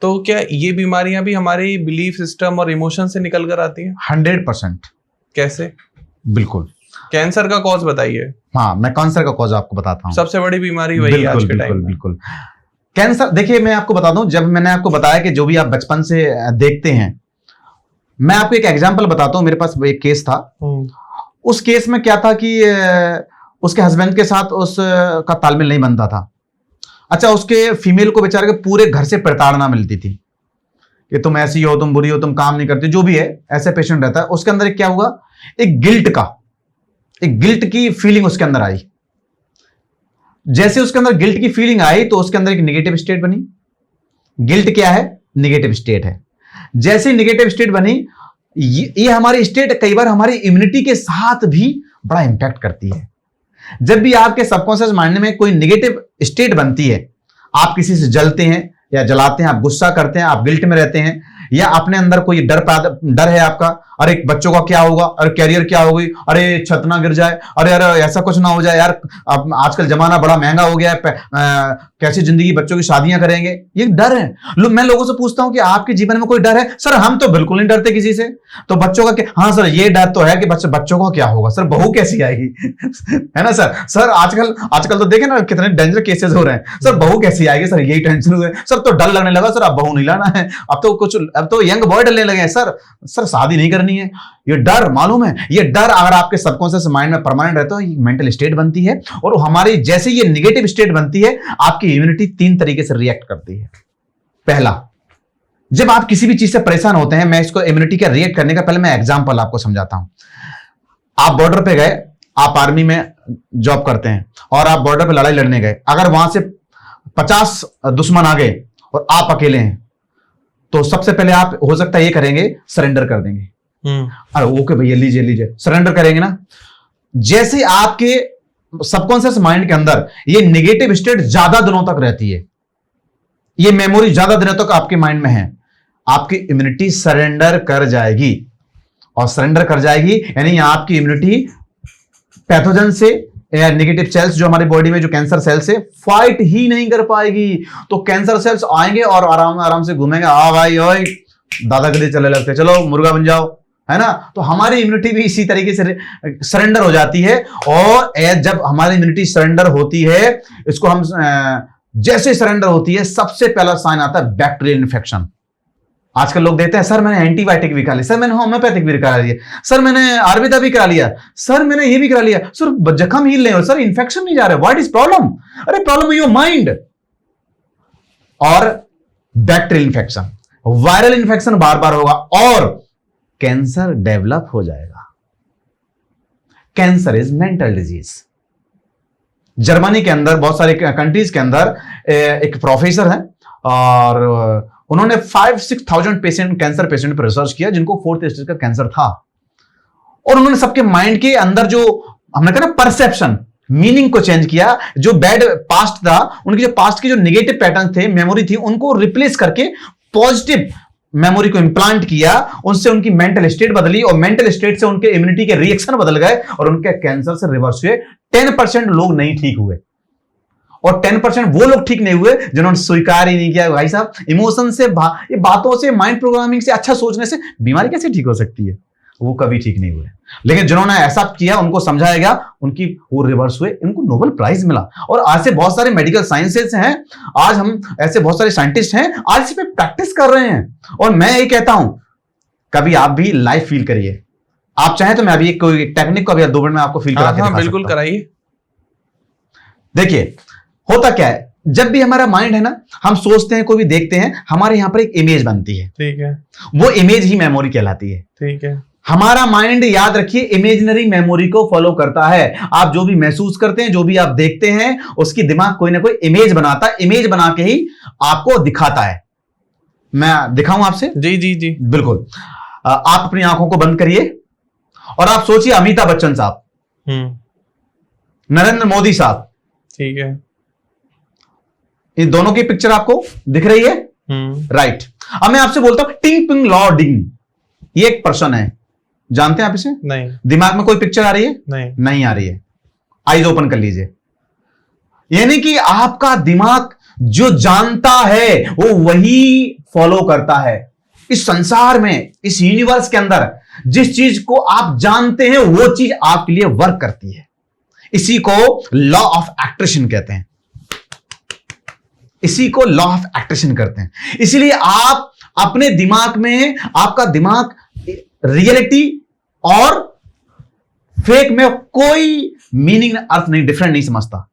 Speaker 1: तो क्या ये बीमारियां भी हमारे बिलीफ सिस्टम और इमोशन से निकल कर आती हैं?
Speaker 2: 100%।
Speaker 1: कैसे?
Speaker 2: बिल्कुल।
Speaker 1: कैंसर का कॉज बताइए।
Speaker 2: हाँ, मैं कैंसर का कॉज आपको बताता हूँ।
Speaker 1: सबसे बड़ी बीमारी वही आज के टाइम में।
Speaker 2: बिल्कुल। कैंसर, देखिए मैं आपको बता दूं, जब मैंने आपको बताया कि जो भी आप बचपन से देखते हैं, मैं आपको एक एग्जांपल बताता हूं। मेरे पास एक केस था। उस केस में क्या था कि उसके हस्बैंड के साथ उसका तालमेल नहीं बनता था। अच्छा, उसके फीमेल को बेचारे के पूरे घर से प्रताड़ना मिलती थी कि तुम ऐसी हो, तुम बुरी हो, तुम काम नहीं करती, जो भी है, ऐसे पेशेंट रहता है। उसके अंदर क्या हुआ, एक गिल्ट की फीलिंग उसके अंदर आई। जैसे उसके अंदर गिल्ट की फीलिंग आई तो उसके अंदर एक नेगेटिव स्टेट बनी। गिल्ट क्या है, नेगेटिव स्टेट है। जैसे नेगेटिव स्टेट बनी, ये हमारी स्टेट कई बार हमारी इम्यूनिटी के साथ भी बड़ा इंपैक्ट करती है। जब भी आपके सबकॉन्शियस माइंड में कोई नेगेटिव स्टेट बनती है, आप किसी से जलते हैं या जलाते हैं, आप गुस्सा करते हैं, आप गिल्ट में रहते हैं, या अपने अंदर कोई डर है आपका, अरे बच्चों का क्या होगा, अरे कैरियर क्या होगी, अरे छत ना गिर जाए, अरे अरे ऐसा कुछ ना हो जाए यार, अब आजकल जमाना बड़ा महंगा हो गया है, कैसी जिंदगी, बच्चों की शादियां करेंगे, ये डर है। मैं लोगों से पूछता हूं कि आपके जीवन में कोई डर है? सर हम तो बिल्कुल नहीं डरते किसी से। तो बच्चों का क्या? हाँ सर ये डर तो है कि बच्चों का क्या होगा, सर बहू कैसी आएगी है ना सर। सर आजकल तो देखे ना कितने डेंजर केसेस हो रहे हैं, सर बहू कैसी आएगी, सर यही टेंशन हुए, सर तो डर लगने लगा, सर अब बहू नहीं लाना है, अब तो यंग बॉय डरने लगे हैं, सर शादी नहीं करनी है। ये डर मालूम है, ये डर अगर आपके सबकॉन्शियस माइंड में परमानेंट रहता है, मेंटल स्टेट बनती है, और हमारी जैसे ये नेगेटिव स्टेट बनती है, आपकी इम्यूनिटी 3 तरीके से रिएक्ट करती है। पहला, जब आप किसी भी चीज से परेशान होते हैं, मैं इसको इम्यूनिटी का रिएक्ट करने का पहले मैं एग्जांपल आपको समझाता हूं। आप बॉर्डर पे गए, आप आर्मी में जॉब करते हैं और आप बॉर्डर पे लड़ाई लड़ने गए, अगर वहां से 50 दुश्मन आ गए और आप अकेले हैं, तो सबसे पहले आप हो सकता है ये करेंगे, सरेंडर कर देंगे। अरे ओके भैया लीजिए लीजिए, सरेंडर करेंगे ना। जैसे आपके सबकॉन्शियस माइंड के अंदर ये नेगेटिव स्टेट ज्यादा दिनों तक रहती है, ये मेमोरी ज्यादा दिनों तक आपके माइंड में है, आपकी इम्यूनिटी सरेंडर कर जाएगी। और सरेंडर कर जाएगी यानी आपकी इम्यूनिटी पैथोजन से या नेगेटिव सेल्स जो हमारी बॉडी में जो कैंसर सेल्स से फाइट ही नहीं कर पाएगी। तो कैंसर सेल्स आएंगे और आराम से घूमेंगे, आ भाई ओए दादागिरी चले लगते, चलो मुर्गा बन जाओ, है ना। तो हमारी इम्यूनिटी भी इसी तरीके से सरेंडर हो जाती है। और जब हमारी इम्यूनिटी सरेंडर होती है, इसको हम जैसे सरेंडर होती है, सबसे पहला साइन आता है बैक्टीरियल इन्फेक्शन। आजकल लोग देते हैं, सर मैंने एंटीबायोटिक भी करा लिया, सर मैंने होम्योपैथिक भी करा लिया, सर मैंने आयुर्वेदा भी करा लिया, सर मैंने ये भी करा लिया, सर जख्म हील नहीं हो, सर इन्फेक्शन नहीं जा रहा है, व्हाट इज प्रॉब्लम? अरे प्रॉब्लम योर माइंड। और बैक्टीरियल इन्फेक्शन, वायरल इन्फेक्शन बार बार होगा और कैंसर डेवलप हो जाएगा। Cancer is mental disease. Germany के अंदर, बहुत सारे कंट्रीज के अंदर एक प्रोफेसर है और उन्होंने 5-6,000 पेशेंट, कैंसर पेशेंट पर रिसर्च किया जिनको 4th स्टेज का कैंसर था। और उन्होंने सबके माइंड के अंदर जो हमने कहा ना परसेप्शन, मीनिंग को चेंज किया। जो बैड पास्ट था, उनके जो पास्ट के जो नेगेटिव पैटर्न थे, मेमोरी थी, उनको रिप्लेस करके पॉजिटिव मेमोरी को इंप्लांट किया। उनसे उनकी मेंटल स्टेट बदली और मेंटल स्टेट से उनके इम्यूनिटी के रिएक्शन बदल गए और उनके कैंसर से रिवर्स हुए। 10% लोग नहीं ठीक हुए और 10% वो लोग ठीक नहीं हुए जिन्होंने स्वीकार ही नहीं किया। भाई साहब, इमोशन से, ये बातों से, माइंड प्रोग्रामिंग से, अच्छा सोचने से बीमारी कैसे ठीक हो सकती है? वो कभी ठीक नहीं हुए। लेकिन जिन्होंने ऐसा किया, उनको समझाया गया, उनकी वो रिवर्स हुए, उनको नोबेल प्राइज मिला। और आज से बहुत सारे मेडिकल साइंसेस हैं, आज हम ऐसे बहुत सारे साइंटिस्ट हैं, आज इस पे प्रैक्टिस कर रहे हैं। और मैं ये कहता हूं, कभी आप भी लाइफ फील करिए। आप चाहें तो मैं अभी कोई टेक्निक को अभी 2 मिनट में आपको फील करा के दिखा
Speaker 1: बिल्कुल कराइए।
Speaker 2: देखिए होता क्या है, जब भी हमारा माइंड है ना, हम सोचते हैं, कोई भी देखते हैं, हमारे यहां पर एक इमेज बनती है।
Speaker 1: ठीक है।
Speaker 2: वो इमेज ही मेमोरी कहलाती है।
Speaker 1: ठीक है।
Speaker 2: हमारा माइंड, याद रखिए, इमेजिनरी मेमोरी को फॉलो करता है। आप जो भी महसूस करते हैं, जो भी आप देखते हैं, उसकी दिमाग कोई ना कोई इमेज बनाता है, इमेज बना के ही आपको दिखाता है। मैं दिखाऊं आपसे?
Speaker 1: जी जी जी
Speaker 2: बिल्कुल। आप अपनी आंखों को बंद करिए और आप सोचिए अमिताभ बच्चन साहब, नरेंद्र मोदी साहब।
Speaker 1: ठीक है।
Speaker 2: इन दोनों की पिक्चर आपको दिख रही है? राइट। अब मैं आपसे बोलता हूं टिंग पिंग लॉ डिंग, ये एक पर्सन है, जानते हैं आप इसे?
Speaker 1: नहीं।
Speaker 2: दिमाग में कोई पिक्चर आ रही है? नहीं आ रही है। आइज ओपन कर लीजिए। यानी कि आपका दिमाग जो जानता है वो वही फॉलो करता है। इस संसार में, इस यूनिवर्स के अंदर जिस चीज को आप जानते हैं वो चीज आपके लिए वर्क करती है। इसी को लॉ ऑफ एट्रैक्शन कहते हैं। इसी को लॉ ऑफ एट्रैक्शन करते हैं। इसलिए आप अपने दिमाग में, आपका दिमाग रियलिटी और फेक में कोई मीनिंग, अर्थ नहीं, डिफरेंट नहीं समझता।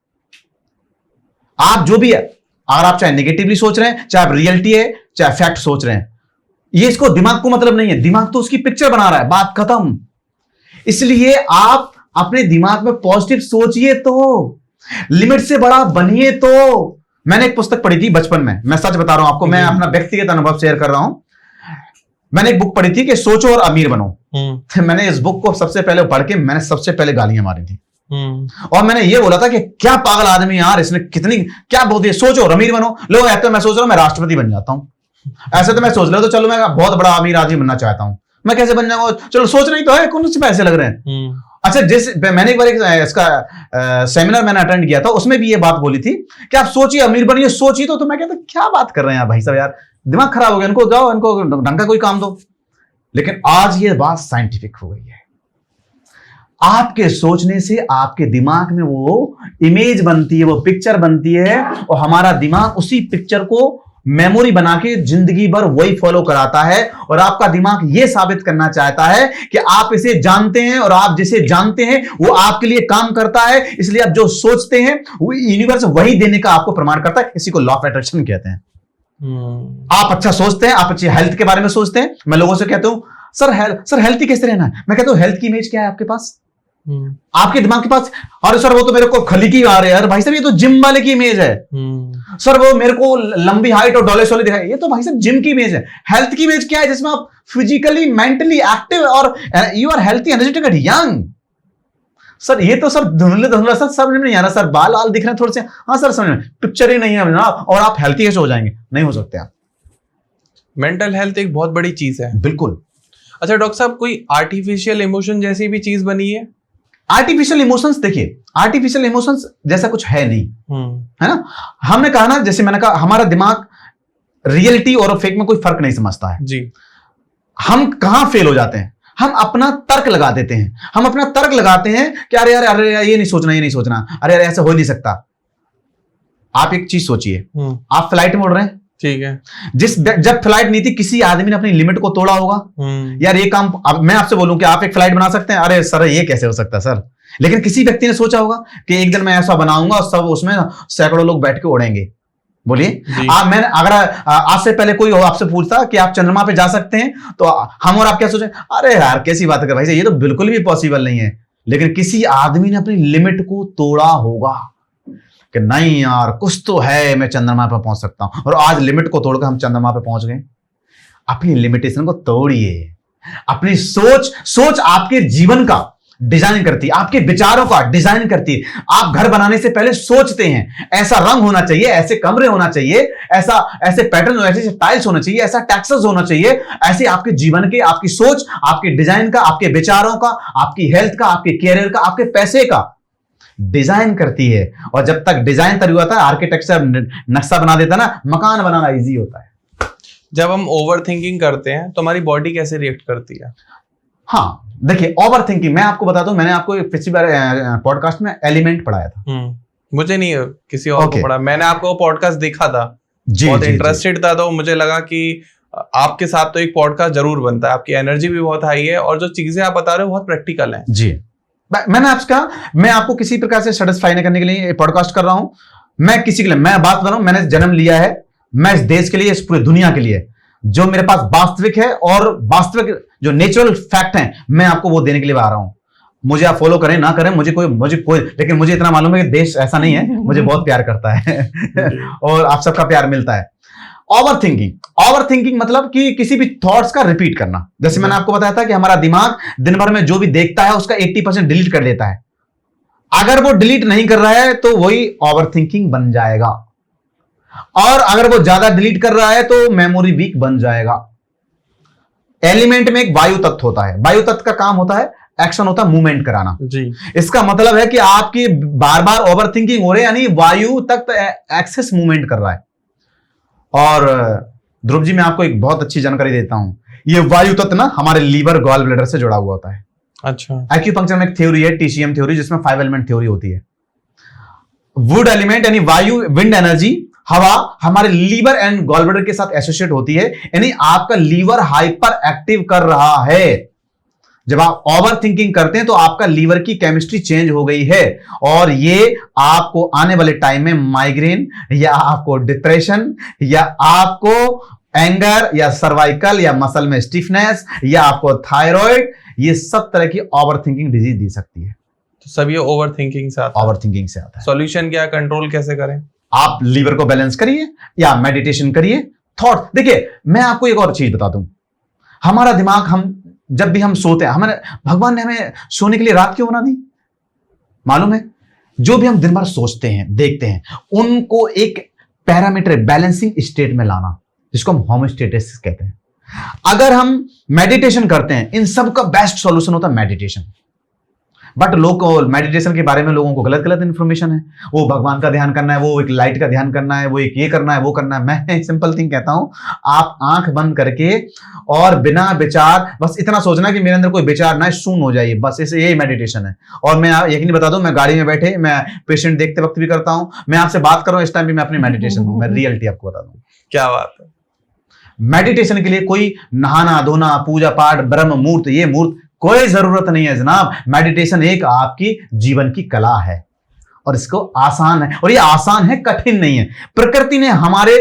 Speaker 2: आप जो भी है, अगर आप चाहे नेगेटिवली सोच रहे हैं, चाहे आप रियलिटी है, चाहे फैक्ट सोच रहे हैं, ये इसको दिमाग को मतलब नहीं है। दिमाग तो उसकी पिक्चर बना रहा है, बात खत्म। इसलिए आप अपने दिमाग में पॉजिटिव सोचिए, तो लिमिट से बड़ा बनिए। तो मैंने एक पुस्तक पढ़ी थी बचपन में, मैं सच बता रहा हूं आपको, मैं अपना व्यक्तिगत अनुभव शेयर कर रहा हूं। मैंने एक बुक पढ़ी थी कि सोचो और अमीर बनो। मैंने इस बुक को सबसे पहले पढ़ के मैंने सबसे पहले गालियां मारी थी। और मैंने ये बोला था कि क्या पागल आदमी यार, इसने कितनी क्या बोल दिया, सोचो और अमीर बनो। लोग कहते हैं मैं सोच रहा हूं मैं राष्ट्रपति बन जाता हूं। ऐसे तो मैं सोच रहा हूं, तो चलो मैं बहुत बड़ा अमीर आदमी बनना चाहता हूं, मैं कैसे बन जाऊंगा? चलो सोच नहीं तो है, कौन से पैसे लग रहे हैं। अच्छा, मैंने एक बार इसका सेमिनार मैंने अटेंड किया था, उसमें भी ये बात बोली थी कि आप सोचिए, अमीर बनिए, सोचिए। तो मैं कहता क्या बात कर रहे हैं भाई साहब, यार दिमाग खराब हो गया, इनको जाओ, इनको ढंग का कोई काम दो। लेकिन आज ये बात साइंटिफिक हो गई है। आपके सोचने से आपके दिमाग में वो इमेज बनती है, वो पिक्चर बनती है, और हमारा दिमाग उसी पिक्चर को मेमोरी बना के जिंदगी भर वही फॉलो कराता है। और आपका दिमाग ये साबित करना चाहता है कि आप इसे जानते हैं, और आप जिसे जानते हैं वो आपके लिए काम करता है। इसलिए आप जो सोचते हैं वो यूनिवर्स वही देने का आपको प्रमाण करता है। इसी को लॉ ऑफ अट्रैक्शन कहते हैं। आप अच्छा सोचते हैं, आप अच्छी हेल्थ के बारे में सोचते हैं। मैं लोगों से कहता हूं सर हेल्थी कैसे रहना है? मैं कहता हूं हेल्थ की इमेज क्या है आपके पास, आपके दिमाग के पास? अरे सर वो तो मेरे को खली की आ रहे हैं। अरे भाई साहब ये तो जिम वाले की इमेज है। सर वो मेरे को लंबी हाइट और डॉलेस वाले दिखाई, ये तो भाई साहब जिम की इमेज है। हेल्थ की इमेज क्या है? जिसमें आप फिजिकली मेंटली एक्टिव और you are healthy energetic and young. Sir ये तो सर धुंधला सर समझ में नहीं आ रहा, सर बाल आल दिख रहे हैं थोड़े से, हाँ सर समझ में, पिक्चर ही नहीं है जनाब, और आप हेल्थी कैसे हो जाएंगे? नहीं हो सकते आप।
Speaker 1: मेंटल हेल्थ एक बहुत बड़ी चीज है।
Speaker 2: बिल्कुल।
Speaker 1: अच्छा डॉक्टर साहब, कोई आर्टिफिशियल इमोशन जैसी भी चीज बनी है?
Speaker 2: आर्टिफिशियल इमोशंस, देखिए आर्टिफिशियल इमोशंस जैसा कुछ है नहीं, है ना। हमने कहा ना, जैसे मैंने कहा, हमारा दिमाग रियलिटी और फेक में कोई फर्क नहीं समझता है
Speaker 1: जी।
Speaker 2: हम कहां फेल हो जाते हैं? हम अपना तर्क लगा देते हैं। हम अपना तर्क लगाते हैं कि अरे यार, अरे यार, ये नहीं सोचना, ये नहीं सोचना, अरे यार ऐसा हो नहीं सकता। आप एक चीज सोचिए, आप फ्लाइट में उड़ रहे हैं,
Speaker 1: ठीक है,
Speaker 2: जब फ्लाइट नहीं थी, किसी आदमी ने अपनी लिमिट को तोड़ा होगा। यार ये काम, अब मैं आपसे बोलूं कि आप एक फ्लाइट बना सकते हैं, अरे सर ये कैसे हो सकता है सर? लेकिन किसी व्यक्ति ने सोचा होगा कि एक दिन मैं ऐसा बनाऊंगा और सब उसमें सैकड़ों लोग बैठ के उड़ेंगे। बोलिए, मैंने अगर आज से पहले कोई आपसे पूछता कि आप चंद्रमा पे जा सकते हैं, तो हम और आप क्या सोचें? अरे यार कैसी बात कर भाई, ये तो बिल्कुल भी पॉसिबल नहीं है। लेकिन किसी आदमी ने अपनी लिमिट को तोड़ा होगा कि नहीं यार कुछ तो है, मैं चंद्रमा पे पहुंच सकता हूं, और आज लिमिट को तोड़कर हम चंद्रमा पे पहुंच गए। अपनी लिमिटेशन को तोड़िए। अपनी सोच आपके जीवन का डिजाइन करती है, आपके विचारों का डिजाइन करती है। आप घर बनाने से पहले सोचते हैं ऐसा रंग होना चाहिए, ऐसे कमरे होना चाहिए, ऐसे पैटर्न, ऐसे टाइल्स होना चाहिए, ऐसा टैक्सेस होना चाहिए। ऐसे आपके जीवन के, आपकी सोच, आपके डिजाइन का, आपके विचारों का, आपकी हेल्थ का, आपके कैरियर का, आपके पैसे का डिजाइन करती है। और जब तक डिजाइन तैयार होता है, आर्किटेक्चर नक्शा बना देता है ना, मकान बनाना इजी होता है।
Speaker 1: जब हम ओवर थिंकिंग करते हैं तो हमारी बॉडी कैसे रिएक्ट करती है?
Speaker 2: हाँ देखिए, ओवर थिंकिंग मैं आपको बताता हूं, मैंने आपको पिछली बार पॉडकास्ट में एलिमेंट पढ़ाया था।
Speaker 1: मुझे नहीं, किसी और को पढ़ा। मैंने आपको पॉडकास्ट देखा था, बहुत इंटरेस्टेड था, तो मुझे लगा कि आपके साथ तो एक पॉडकास्ट जरूर बनता है। आपकी एनर्जी भी बहुत हाई है और जो चीजें आप बता रहे हो बहुत प्रैक्टिकल है।
Speaker 2: जी, मैंने आपसे कहा मैं आपको किसी प्रकार से सेटिस्फाई नहीं करने के लिए पॉडकास्ट कर रहा हूं। मैं किसी के लिए, मैं बात कर रहा हूं, मैंने जन्म लिया है, मैं इस देश के लिए, इस पूरी दुनिया के लिए, जो मेरे पास वास्तविक है और वास्तविक जो नेचुरल फैक्ट है, मैं आपको वो देने के लिए आ रहा हूं। मुझे आप फॉलो करें ना करें, मुझे कोई, लेकिन मुझे इतना मालूम है कि देश ऐसा नहीं है, मुझे बहुत प्यार करता है और आप सबका प्यार मिलता है। ओवर थिंकिंग मतलब कि किसी भी थॉट्स का रिपीट करना। जैसे मैंने आपको बताया था कि हमारा दिमाग दिन भर में जो भी देखता है उसका 80% डिलीट कर देता है। अगर वो डिलीट नहीं कर रहा है तो वही ओवर थिंकिंग बन जाएगा, और अगर वो ज्यादा डिलीट कर रहा है तो मेमोरी वीक बन जाएगा। एलिमेंट में एक वायु तत्व होता है, वायु तत्व का काम होता है, एक्शन होता है मूवमेंट कराना जी। इसका मतलब है कि आपकी बार बार ओवर थिंकिंग हो रही है, यानी वायु तक एक्सेस मूवमेंट कर रहा है। और ध्रुव जी मैं आपको एक बहुत अच्छी जानकारी देता हूं, ये वायु तत्व ना हमारे लीवर गॉल ब्लैडर से जुड़ा हुआ होता है। अच्छा, एक्यूपंक्चर में एक थ्योरी है, टीसीएम थ्योरी, जिसमें 5 एलिमेंट थ्योरी होती है। वुड एलिमेंट यानी वायु, विंड एनर्जी, हवा हमारे लीवर एंड गॉल ब्लैडर के साथ एसोसिएट होती है, यानी आपका लीवर हाइपर एक्टिव कर रहा है। जब आप ओवर थिंकिंग करते हैं तो आपका लीवर की केमिस्ट्री चेंज हो गई है, और ये आपको आने वाले टाइम में माइग्रेन या आपको डिप्रेशन या आपको एंगर या सर्वाइकल या मसल में स्टिफनेस या आपको थायराइड, ये सब तरह की ओवर थिंकिंग डिजीज दे सकती है।
Speaker 1: तो सब ये ओवर थिंकिंग से आता है।
Speaker 2: ओवर थिंकिंग से आता है।
Speaker 1: सॉल्यूशन क्या, कंट्रोल कैसे करें?
Speaker 2: आप लीवर को बैलेंस करिए या मेडिटेशन करिए। थॉट, देखिए मैं आपको एक और चीज बता दूं, हमारा दिमाग, हम जब भी हम सोते हैं, हमारे भगवान ने हमें सोने के लिए रात क्यों बना दी मालूम है? जो भी हम दिन भर सोचते हैं, देखते हैं, उनको एक पैरामीटर बैलेंसिंग स्टेट में लाना, जिसको हम होमोस्टेसिस कहते हैं। अगर हम मेडिटेशन करते हैं, इन सब का बेस्ट सॉल्यूशन होता है मेडिटेशन। बट लोग मेडिटेशन के बारे में लोगों को गलत गलत इंफॉर्मेशन है। वो भगवान का ध्यान करना है, वो एक लाइट का ध्यान करना है, वो एक ये करना है, वो करना है। मैं सिंपल थिंग कहता हूं, आप आंख बंद करके और बिना विचार बस इतना सोचना कि मेरे अंदर कोई विचार ना शून्य हो जाए, बस इसे यही मेडिटेशन है। और मैं यकीन बता दूं, मैं गाड़ी में बैठे मैं पेशेंट देखते वक्त भी करता हूं, मैं आपसे बात कर रहा हूं इस टाइम भी मैं अपनी मेडिटेशन मैं रियलिटी आपको बता दूं।
Speaker 1: क्या बात है।
Speaker 2: मेडिटेशन के लिए कोई नहाना धोना, पूजा पाठ, ब्रह्म मुहूर्त, ये मुहूर्त कोई जरूरत नहीं है जनाब। मेडिटेशन एक आपकी जीवन की कला है और इसको आसान है, और ये आसान है, कठिन नहीं है। प्रकृति ने हमारे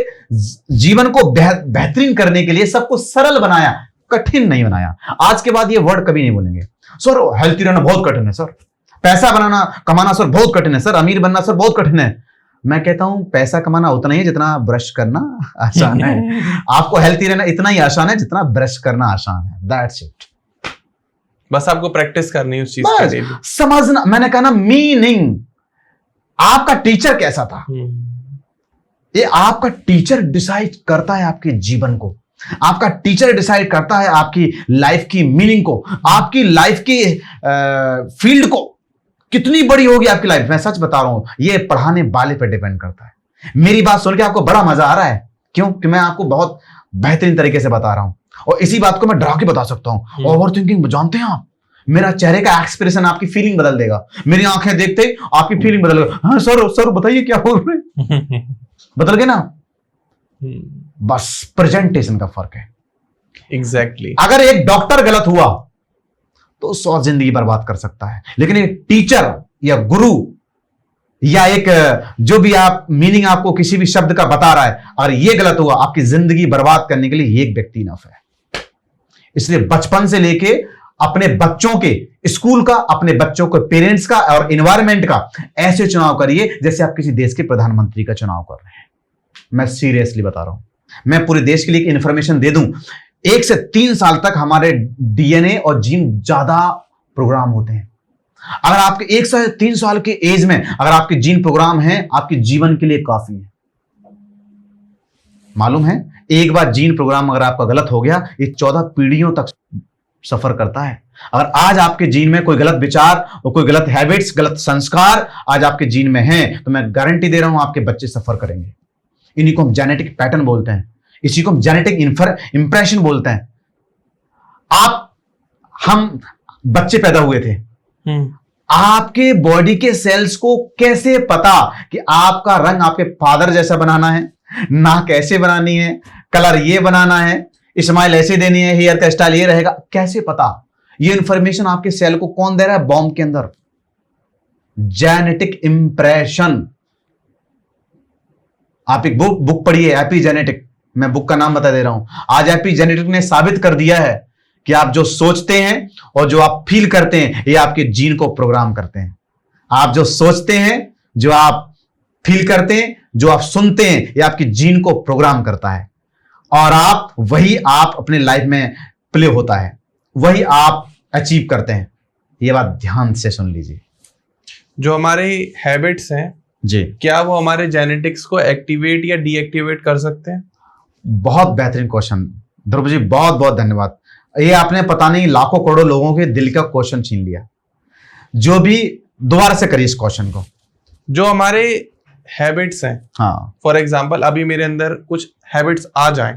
Speaker 2: जीवन को बेहतरीन करने के लिए सबको सरल बनाया, कठिन नहीं बनाया। आज के बाद ये वर्ड कभी नहीं बोलेंगे, सर हेल्थी रहना बहुत कठिन है, सर पैसा बनाना कमाना सर बहुत कठिन है, सर अमीर बनना सर बहुत कठिन है। मैं कहता हूं पैसा कमाना उतना ही है जितना ब्रश करना आसान है। आपको हेल्थी रहना इतना ही आसान है जितना ब्रश करना आसान है। That's it.
Speaker 1: बस आपको प्रैक्टिस करनी है उस चीज के लिए,
Speaker 2: समझना। मैंने कहा ना, मीनिंग। आपका टीचर कैसा था, ये आपका टीचर डिसाइड करता है आपके जीवन को। आपका टीचर डिसाइड करता है आपकी लाइफ की मीनिंग को, आपकी लाइफ की फील्ड को। कितनी बड़ी होगी आपकी लाइफ, मैं सच बता रहा हूं, ये पढ़ाने वाले पे डिपेंड करता है। मेरी बात सुन के आपको बड़ा मजा आ रहा है, क्यों? कि मैं आपको बहुत बेहतरीन तरीके से बता रहा हूं, और इसी बात को मैं डरा के बता सकता हूं। ओवर थिंकिंग जानते हैं आप, मेरा चेहरे का एक्सप्रेशन आपकी फीलिंग बदल देगा। मेरी आंखें देखते ही आपकी फीलिंग बदल देगा। हाँ सर, सर बताइए क्या बोल रहे हैं। बदल गए ना। बस प्रेजेंटेशन का फर्क है।
Speaker 1: एग्जैक्टली।
Speaker 2: अगर एक डॉक्टर गलत हुआ तो 100 जिंदगी बर्बाद कर सकता है, लेकिन एक टीचर या गुरु या एक जो भी आप मीनिंग आपको किसी भी शब्द का बता रहा है, अगर ये गलत हुआ, आपकी जिंदगी बर्बाद करने के लिए एक व्यक्ति इनफ है। इसलिए बचपन से लेके अपने बच्चों के स्कूल का, अपने बच्चों के पेरेंट्स का और एनवायरनमेंट का ऐसे चुनाव करिए जैसे आप किसी देश के प्रधानमंत्री का चुनाव कर रहे हैं। मैं सीरियसली बता रहा हूं, मैं पूरे देश के लिए एक इंफॉर्मेशन दे दूं। 1 से 3 साल तक हमारे डीएनए और जीन ज्यादा प्रोग्राम होते हैं। अगर आपके 1 से 3 साल के एज में अगर आपके जीन प्रोग्राम हैं, आपके जीवन के लिए काफी है। मालूम है, एक बार जीन प्रोग्राम अगर आपका गलत हो गया, ये 14 पीढ़ियों तक सफर करता है। अगर आज आपके जीन में कोई गलत विचार और कोई गलत हैबिट्स, गलत संस्कार आज आपके जीन में हैं, तो मैं गारंटी दे रहा हूं आपके बच्चे सफर करेंगे। इन्हीं को हम जेनेटिक पैटर्न बोलते हैं, इसी को हम जेनेटिक इंप्रेशन बोलते हैं। हम बच्चे पैदा हुए थे, आपके बॉडी के सेल्स को कैसे पता कि आपका रंग आपके फादर जैसा बनाना है, नाक कैसे बनानी है, कलर ये बनाना है, स्माइल ऐसे देनी है, हेयर का स्टाइल ये रहेगा, कैसे पता? ये इंफॉर्मेशन आपके सेल को कौन दे रहा है? बॉम्ब के अंदर जेनेटिक इंप्रेशन। आप एक बुक पढ़िए, एपिजेनेटिक। मैं बुक का नाम बता दे रहा हूं। आज एपिजेनेटिक ने साबित कर दिया है कि आप जो सोचते हैं और जो आप फील करते हैं, ये आपके जीन को प्रोग्राम करते हैं। आप जो सोचते हैं, जो आप फील करते हैं, जो आप सुनते हैं, ये आपके जीन को प्रोग्राम करता है। और आप अपने लाइफ में प्ले होता है, वही आप अचीव करते हैं। ये बात ध्यान से सुन लीजिए।
Speaker 1: जो हमारे हैबिट्स हैं
Speaker 2: जी,
Speaker 1: क्या वो हमारे जेनेटिक्स को एक्टिवेट या डीएक्टिवेट कर सकते हैं?
Speaker 2: बहुत बेहतरीन क्वेश्चन ध्रुव जी, बहुत बहुत धन्यवाद। ये आपने पता नहीं लाखों करोड़ों लोगों के दिल का क्वेश्चन छीन लिया। जो भी दोबारा से करिए इस क्वेश्चन को।
Speaker 1: जो हमारे हैबिट्स हैं,
Speaker 2: हाँ,
Speaker 1: फॉर एग्जांपल अभी मेरे अंदर कुछ हैबिट्स आ जाएं,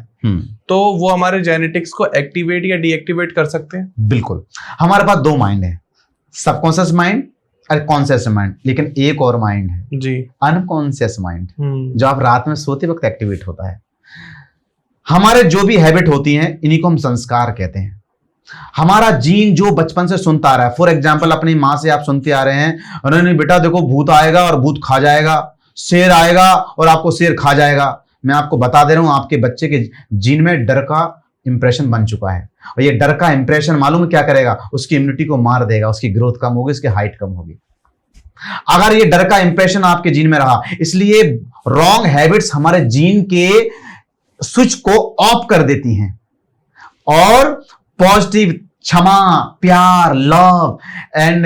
Speaker 1: तो वो हमारे जेनेटिक्स को एक्टिवेट या डीएक्टिवेट कर सकते हैं?
Speaker 2: बिल्कुल। हमारे पास 2 माइंड है, सबकॉन्शियस माइंड और कॉन्शियस माइंड, लेकिन एक और माइंड है
Speaker 1: जी,
Speaker 2: अनकॉन्शियस माइंड, जो आप रात में सोते वक्त एक्टिवेट होता है। हमारे जो भी हैबिट होती हैं, इन्हीं को हम संस्कार कहते हैं। हमारा जीन जो बचपन से सुनता आ रहा है, फॉर एग्जाम्पल अपनी माँ से आप सुनते आ रहे हैं, उन्होंने बेटा देखो भूत आएगा और भूत खा जाएगा, शेर आएगा और आपको शेर खा जाएगा। मैं आपको बता दे रहा हूं, आपके बच्चे के जीन में डर का इंप्रेशन बन चुका है, और ये डर का इंप्रेशन मालूम है क्या करेगा? उसकी इम्यूनिटी को मार देगा, उसकी ग्रोथ कम होगी, उसकी हाइट कम होगी, अगर ये डर का इंप्रेशन आपके जीन में रहा। इसलिए रॉन्ग हैबिट्स हमारे जीन के स्विच को ऑफ कर देती हैं, और पॉजिटिव, क्षमा, प्यार, लव एंड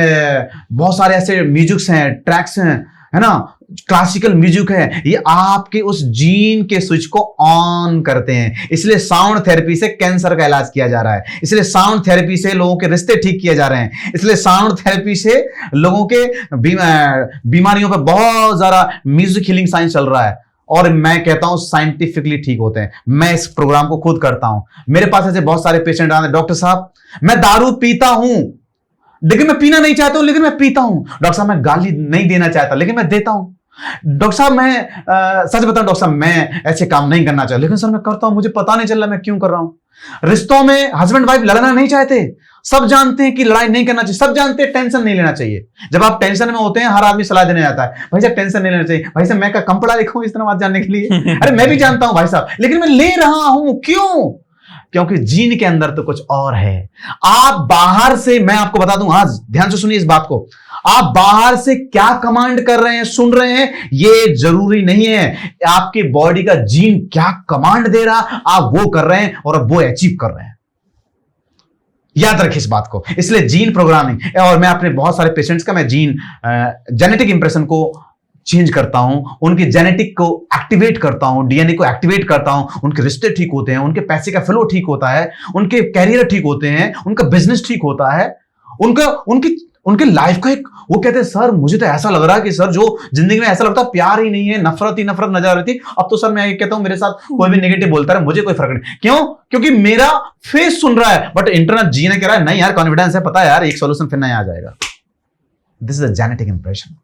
Speaker 2: बहुत सारे ऐसे म्यूजिक्स हैं, ट्रैक्स हैं, है ना, क्लासिकल म्यूजिक है, ये आपके उस जीन के स्विच को ऑन करते हैं। इसलिए साउंड थेरेपी से कैंसर का इलाज किया जा रहा है, इसलिए साउंड थेरेपी से लोगों के रिश्ते ठीक किए जा रहे हैं, इसलिए साउंड थेरेपी से लोगों के बीमारियों पर बहुत ज्यादा म्यूजिक हीलिंग साइंस चल रहा है। और मैं कहता हूं साइंटिफिकली ठीक होते हैं। मैं इस प्रोग्राम को खुद करता हूं। मेरे पास ऐसे बहुत सारे पेशेंट आते हैं, डॉक्टर साहब मैं दारू पीता हूं, लेकिन मैं पीना नहीं चाहता हूं, लेकिन मैं पीता हूं। डॉक्टर साहब मैं गाली नहीं देना चाहता, लेकिन मैं देता हूं। डॉक्टर साहब मैं सच बताऊं, डॉक्टर साहब मैं ऐसे काम नहीं करना चाहता, लेकिन सर मैं करता हूं, मुझे पता नहीं चल रहा मैं क्यों कर रहा हूं। रिश्तों में हस्बैंड वाइफ लड़ना नहीं चाहते, सब जानते हैं कि लड़ाई नहीं करना चाहिए, सब जानते हैं टेंशन नहीं लेना चाहिए। जब आप टेंशन में होते हैं, हर आदमी सलाह देने जाता है, भाई साहब टेंशन नहीं लेना चाहिए। भाई साहब मैं क्या कम पढ़ा लिखा हूं इस तरह बात जानने के लिए? अरे मैं भी जानता हूं भाई साहब, लेकिन मैं ले रहा हूं क्यों? क्योंकि जीन के अंदर तो कुछ और है। आप बाहर से, मैं आपको बता दूं, आज ध्यान से सुनिए इस बात को, आप बाहर से क्या कमांड कर रहे हैं, सुन रहे हैं, ये जरूरी नहीं है। आपकी बॉडी का जीन क्या कमांड दे रहा, आप वो कर रहे हैं और अब वो अचीव कर रहे हैं। याद रखिए इस बात को। इसलिए जीन प्रोग्रामिंग, और मैं अपने बहुत सारे पेशेंट्स का मैं जीन जेनेटिक इंप्रेशन को चेंज करता हूं, उनके जेनेटिक को एक्टिवेट करता हूं, डीएनए को एक्टिवेट करता हूं, उनके रिश्ते ठीक होते हैं, उनके पैसे का फ्लो ठीक होता है, उनके कैरियर ठीक होते हैं, उनका बिजनेस ठीक होता है, उनके लाइफ का एक, वो कहते हैं सर मुझे तो ऐसा लग रहा है कि सर जो जिंदगी में ऐसा लगता है प्यार ही नहीं है, नफरत ही नफरत नजर आ रही थी, अब तो सर मैं ये कहता हूं मेरे साथ कोई भी नेगेटिव बोलता है मुझे कोई फर्क नहीं। क्यों? क्योंकि मेरा फेस सुन रहा है, बट इंटरनल जीने कह रहा है नहीं यार कॉन्फिडेंस है, पता है यार एक सोल्यूशन फिर नहीं आ जाएगा। This is a genetic impression.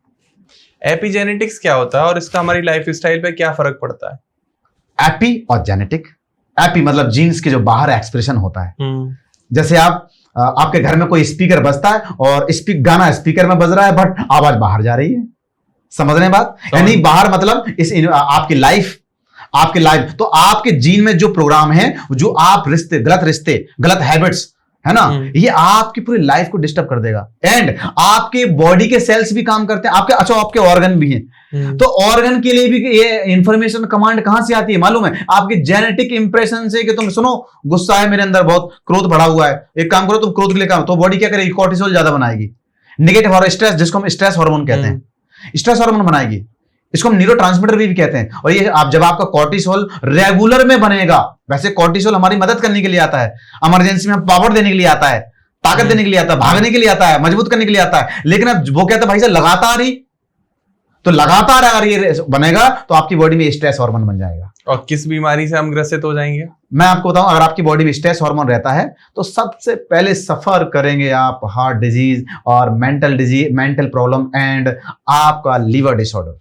Speaker 1: Epigenetics क्या होता है और इसका हमारी लाइफ स्टाइल पे क्या फर्क पड़ता है?
Speaker 2: एपी और जेनेटिक। एपी मतलब जीन्स के जो बाहर एक्सप्रेशन होता है। जैसे आपके घर में कोई स्पीकर बजता है और गाना स्पीकर में बज रहा है, बट आवाज बाहर जा रही है। समझ रहे हैं बात? यानी बाहर मतलब आपकी लाइफ तो आपके जीन में जो प्रोग्राम है, जो आप रिश्ते, गलत हैबिट्स है ना, ये आपकी पूरी लाइफ को डिस्टर्ब कर देगा। एंड आपके बॉडी के सेल्स भी काम करते हैं, आपके ऑर्गन भी हैं। तो ऑर्गन के लिए भी ये इंफॉर्मेशन कमांड कहां से आती है मालूम है? आपके जेनेटिक इंप्रेशन से, कि तुम सुनो गुस्सा है मेरे अंदर बहुत, क्रोध बढ़ा हुआ है, एक काम करो तुम क्रोध के लिए काम, तो बॉडी क्या करेगी? कॉर्टिसोल ज्यादा बनाएगी, नेगेटिव और स्ट्रेस, जिसको हम स्ट्रेस हार्मोन कहते हैं, स्ट्रेस हार्मोन बनाएगी। इसको हम न्यूरोट्रांसमीटर भी कहते हैं। और ये जब आपका कॉर्टिसोल रेगुलर में बनेगा, वैसे कॉर्टिसोल हमारी मदद करने के लिए आता है, इमरजेंसी में पावर देने के लिए आता है, ताकत देने के लिए आता है, भागने के लिए आता है, मजबूत करने के लिए आता है। लेकिन अब वो कहता है भाई साहब लगातार ही, तो लगातार अगर ये बनेगा तो आपकी बॉडी में स्ट्रेस हार्मोन बन जाएगा।
Speaker 1: और किस बीमारी से हम ग्रसित हो जाएंगे?
Speaker 2: मैं आपको बताऊं, अगर आपकी बॉडी में स्ट्रेस हार्मोन रहता है तो सबसे पहले सफर करेंगे आप हार्ट डिजीज और मेंटल प्रॉब्लम एंड आपका लीवर डिसऑर्डर।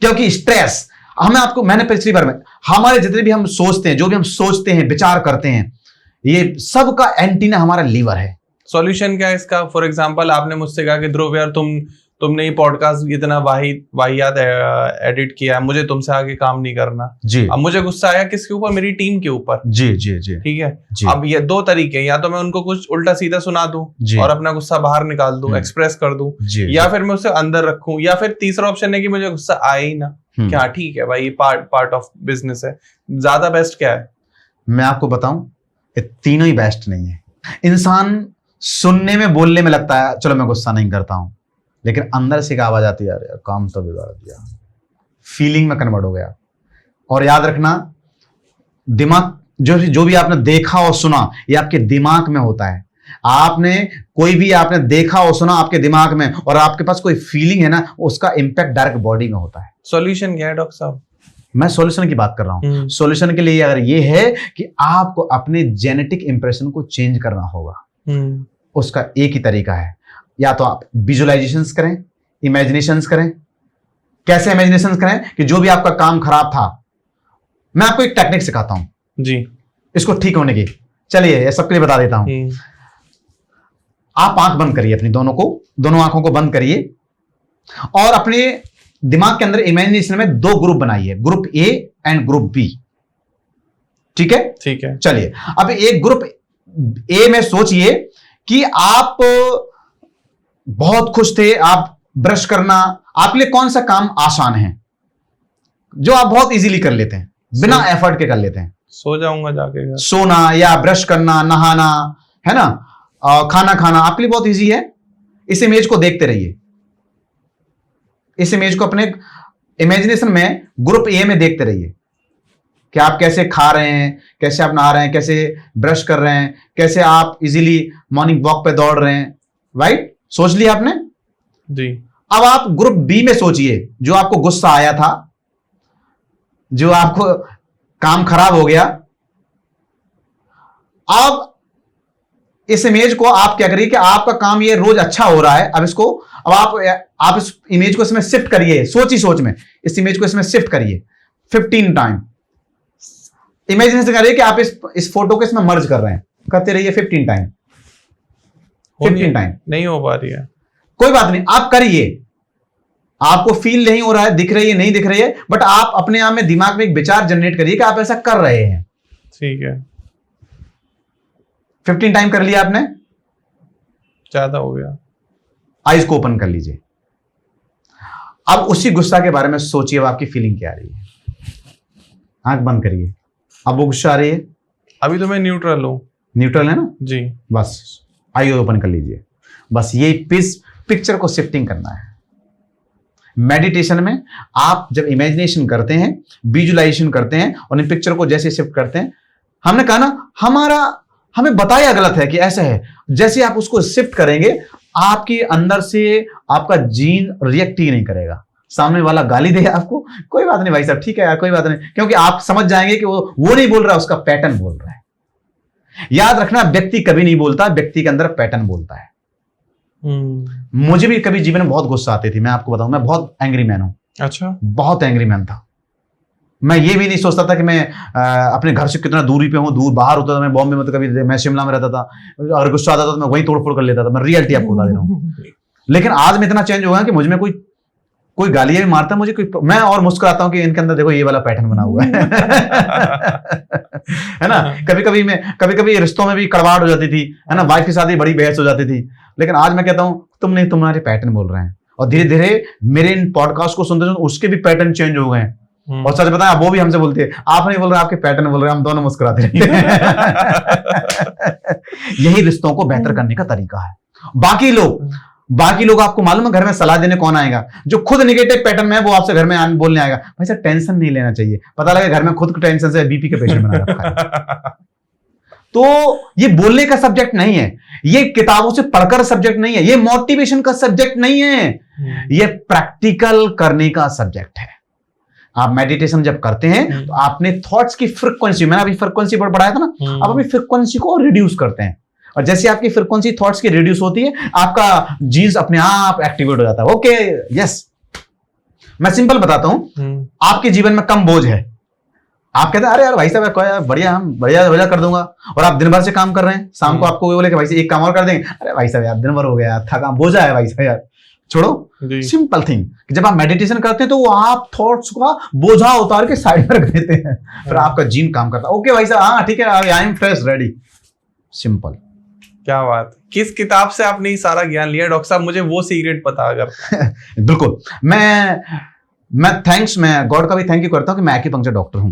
Speaker 2: क्योंकि स्ट्रेस मैंने पिछली बार में, हमारे जितने भी हम सोचते हैं, जो भी हम सोचते हैं, विचार करते हैं, ये सब का एंटीना हमारा लीवर है।
Speaker 1: सॉल्यूशन क्या है इसका? फॉर एग्जांपल आपने मुझसे कहा कि ध्रुव यार तुमने ये पॉडकास्ट इतना वाहियात एडिट किया, मुझे तुमसे आगे काम नहीं करना
Speaker 2: जी।
Speaker 1: अब मुझे गुस्सा आया किसके ऊपर? मेरी टीम के ऊपर।
Speaker 2: जी जी जी
Speaker 1: ठीक है
Speaker 2: जी।
Speaker 1: अब ये दो तरीके, या तो मैं उनको कुछ उल्टा सीधा सुना दूं और अपना गुस्सा बाहर निकाल दूं, एक्सप्रेस कर दूं, या फिर मैं उसे अंदर रखूं, या फिर तीसरा ऑप्शन है कि मुझे गुस्सा आए ही ना। क्या ठीक है भाई, पार्ट ऑफ बिजनेस है। ज्यादा बेस्ट क्या है?
Speaker 2: मैं आपको बताऊं, ये तीनों ही बेस्ट नहीं है। इंसान सुनने में, बोलने में लगता है चलो मैं गुस्सा नहीं करता हूं, लेकिन अंदर से एक आवाज आती है यार काम तो बिगाड़ दिया, फीलिंग में कन्वर्ट हो गया। और याद रखना, दिमाग जो भी आपने देखा और सुना, ये आपके दिमाग में होता है। कोई भी आपने देखा और सुना आपके दिमाग में, और आपके पास कोई फीलिंग है ना, उसका इंपैक्ट डायरेक्ट बॉडी में होता है।
Speaker 1: सॉल्यूशन क्या है डॉक्टर साहब?
Speaker 2: मैं सॉल्यूशन की बात कर रहा हूं। सॉल्यूशन के लिए अगर ये है कि आपको अपने जेनेटिक इंप्रेशन को चेंज करना होगा, उसका एक ही तरीका है, या तो आप विजुअलाइजेशंस करें, इमेजिनेशंस करें। कैसे इमेजिनेशंस करें? कि जो भी आपका काम खराब था, मैं आपको एक टेक्निक सिखाता हूं
Speaker 1: जी,
Speaker 2: इसको ठीक होने की। चलिए ये सबके लिए बता देता हूं। आप आंख बंद करिए, अपनी दोनों आंखों को बंद करिए और अपने दिमाग के अंदर इमेजिनेशन में दो ग्रुप बनाइए, group A and group B. ठीक है?
Speaker 1: ठीक है।
Speaker 2: चलिए अब एक ग्रुप ए में सोचिए कि आप बहुत खुश थे, आप ब्रश करना आपके लिए कौन सा काम आसान है, जो आप बहुत इजीली कर लेते हैं, बिना एफर्ट के कर लेते हैं?
Speaker 1: सो जाऊंगा जाके।
Speaker 2: सोना या ब्रश करना, नहाना, है ना, खाना खाना आपके लिए बहुत इजी है। इस इमेज को देखते रहिए। इस इमेज को अपने इमेजिनेशन में ग्रुप ए में देखते रहिए कि आप कैसे खा रहे हैं, कैसे आप नहा रहे हैं, कैसे ब्रश कर रहे हैं, कैसे आप इजीली मॉर्निंग वॉक पे दौड़ रहे हैं। राइट, सोच लिया आपने
Speaker 1: जी।
Speaker 2: अब आप ग्रुप बी में सोचिए, जो आपको गुस्सा आया था, जो आपको काम खराब हो गया। अब इस इमेज को आप क्या करिए कि आपका काम ये रोज अच्छा हो रहा है, अब आप इस इमेज को इसमें शिफ्ट करिए, सोच में इस इमेज को इसमें शिफ्ट करिए 15 टाइम। इमेजिनेशन करिए कि आप इस फोटो को इसमें मर्ज कर रहे हैं, करते रहिए 15 टाइम। 15 टाइम
Speaker 1: नहीं हो पा रही है,
Speaker 2: कोई बात नहीं, आप करिए। आपको फील नहीं हो रहा है, दिख रही है नहीं दिख रही है, बट आप अपने आप में दिमाग में एक विचार जनरेट करिए कि आप ऐसा कर रहे हैं।
Speaker 1: ठीक है,
Speaker 2: 15 टाइम कर लिया आपने,
Speaker 1: ज्यादा हो गया।
Speaker 2: आइज को ओपन कर लीजिए। अब उसी गुस्सा के बारे में सोचिए, अब आपकी फीलिंग क्या आ रही है। आंख बंद करिए, अब वो गुस्सा आ रही है।
Speaker 1: अभी तो मैं न्यूट्रल हूं।
Speaker 2: न्यूट्रल है ना
Speaker 1: जी।
Speaker 2: बस आइज ओपन कर लीजिए। बस ये पिक्चर को शिफ्टिंग करना है। मेडिटेशन में आप जब इमेजिनेशन करते हैं, विजुअलाइजेशन करते हैं और इन पिक्चर को जैसे शिफ्ट करते हैं, हमने कहा ना हमें बताया गलत है कि ऐसा है, जैसे आप उसको शिफ्ट करेंगे आपके अंदर से आपका जीन रिएक्ट ही नहीं करेगा। सामने वाला गाली दे आपको, कोई बात नहीं भाई साहब, ठीक है यार, कोई बात नहीं, क्योंकि आप समझ जाएंगे कि वो नहीं बोल रहा, उसका पैटर्न बोल रहा है। याद रखना, व्यक्ति कभी नहीं बोलता, व्यक्ति के अंदर पैटर्न बोलता है। मुझे भी कभी जीवन में बहुत गुस्सा आती थी, मैं आपको बताऊं, मैं बहुत एंग्री मैन हूं।
Speaker 1: अच्छा।
Speaker 2: बहुत एंग्री मैन था। मैं ये भी नहीं सोचता था कि मैं अपने घर से कितना दूरी पे हूं, दूर बाहर होता था। मैं बॉम्बे में, तो कभी मैं शिमला में रहता था, अगर गुस्सा आता था तो मैं वहीं तोड़फोड़ कर लेता था। मैं रियलिटी आपको बता दे रहा हूं। लेकिन आज मैं इतना चेंज हो गया कि मुझ में कोई गालियां भी मारता मुझे, मैं और मुस्कुराता हूं कि इनके अंदर देखो ये वाला पैटर्न बना हुआ है ना। कभी कभी रिश्तों में भी कड़वाहट हो जाती थी, है ना, वाइफ के साथ ही बड़ी बहस हो जाती थी। लेकिन आज मैं कहता हूं तुम्हारे पैटर्न बोल रहे हैं, और धीरे धीरे मेरे इन पॉडकास्ट को सुनते सुनते उसके भी पैटर्न चेंज हो गए हैं। और सच बताएं, वो भी हमसे बोलते हैं, आप नहीं बोल रहे, आपके पैटर्न बोल रहे हैं, हम दोनों मुस्कुराते रहते हैं। यही रिश्तों को बेहतर करने का तरीका है। बाकी लोग आपको मालूम है घर में सलाह देने कौन आएगा? जो खुद निगेटिव पैटर्न में है वो आपसे घर में बोलने आएगा। भाई साहब टेंशन नहीं लेना चाहिए, पता लगे घर में खुद टेंशन से बीपी के पेशेंट बना रखा है। तो ये बोलने का सब्जेक्ट नहीं है, ये किताबों से पढ़कर सब्जेक्ट नहीं है, ये मोटिवेशन का सब्जेक्ट नहीं है, ये प्रैक्टिकल करने का सब्जेक्ट है। आप मेडिटेशन जब करते हैं तो आपने थॉट्स की फ्रीक्वेंसी, मैंने अभी फ्रीक्वेंसी पर बढ़ाया था ना, आप अपनी फ्रीक्वेंसी को रिड्यूस करते हैं, और जैसे आपकी फ्रीक्वेंसी थॉट्स की रिड्यूस होती है, आपका जीन्स अपने आप एक्टिवेट हो जाता है। ओके, यस, मैं सिंपल बताता हूं, आपके जीवन में कम बोझ है। आप कहते हैं अरे यार भाई साहब बढ़िया, हम बढ़िया कर दूंगा, और आप दिन भर से काम कर रहे हैं, शाम को आपको बोले कि भाई साहब एक काम और कर देंगे, अरे भाई साहब यार दिन भर हो गया, थका, बोझा है भाई साहब यार, छोड़ो। सिंपल थिंग, जब आप मेडिटेशन करते हैं तो वो आप थॉट्स का बोझा उतार के साइड पर रख देते हैं, फिर आपका जीन काम करता है। ओके भाई साहब, हाँ ठीक है, I am fresh, ready, simple.
Speaker 1: क्या बात, किस किताब से आपने ये सारा ज्ञान लिया डॉक्टर साहब? मुझे वो सीक्रेट पता अगर।
Speaker 2: बिल्कुल, मैं गॉड का भी थैंक यू करता हूं कि मैं एक्यूपंक्चर डॉक्टर हूं,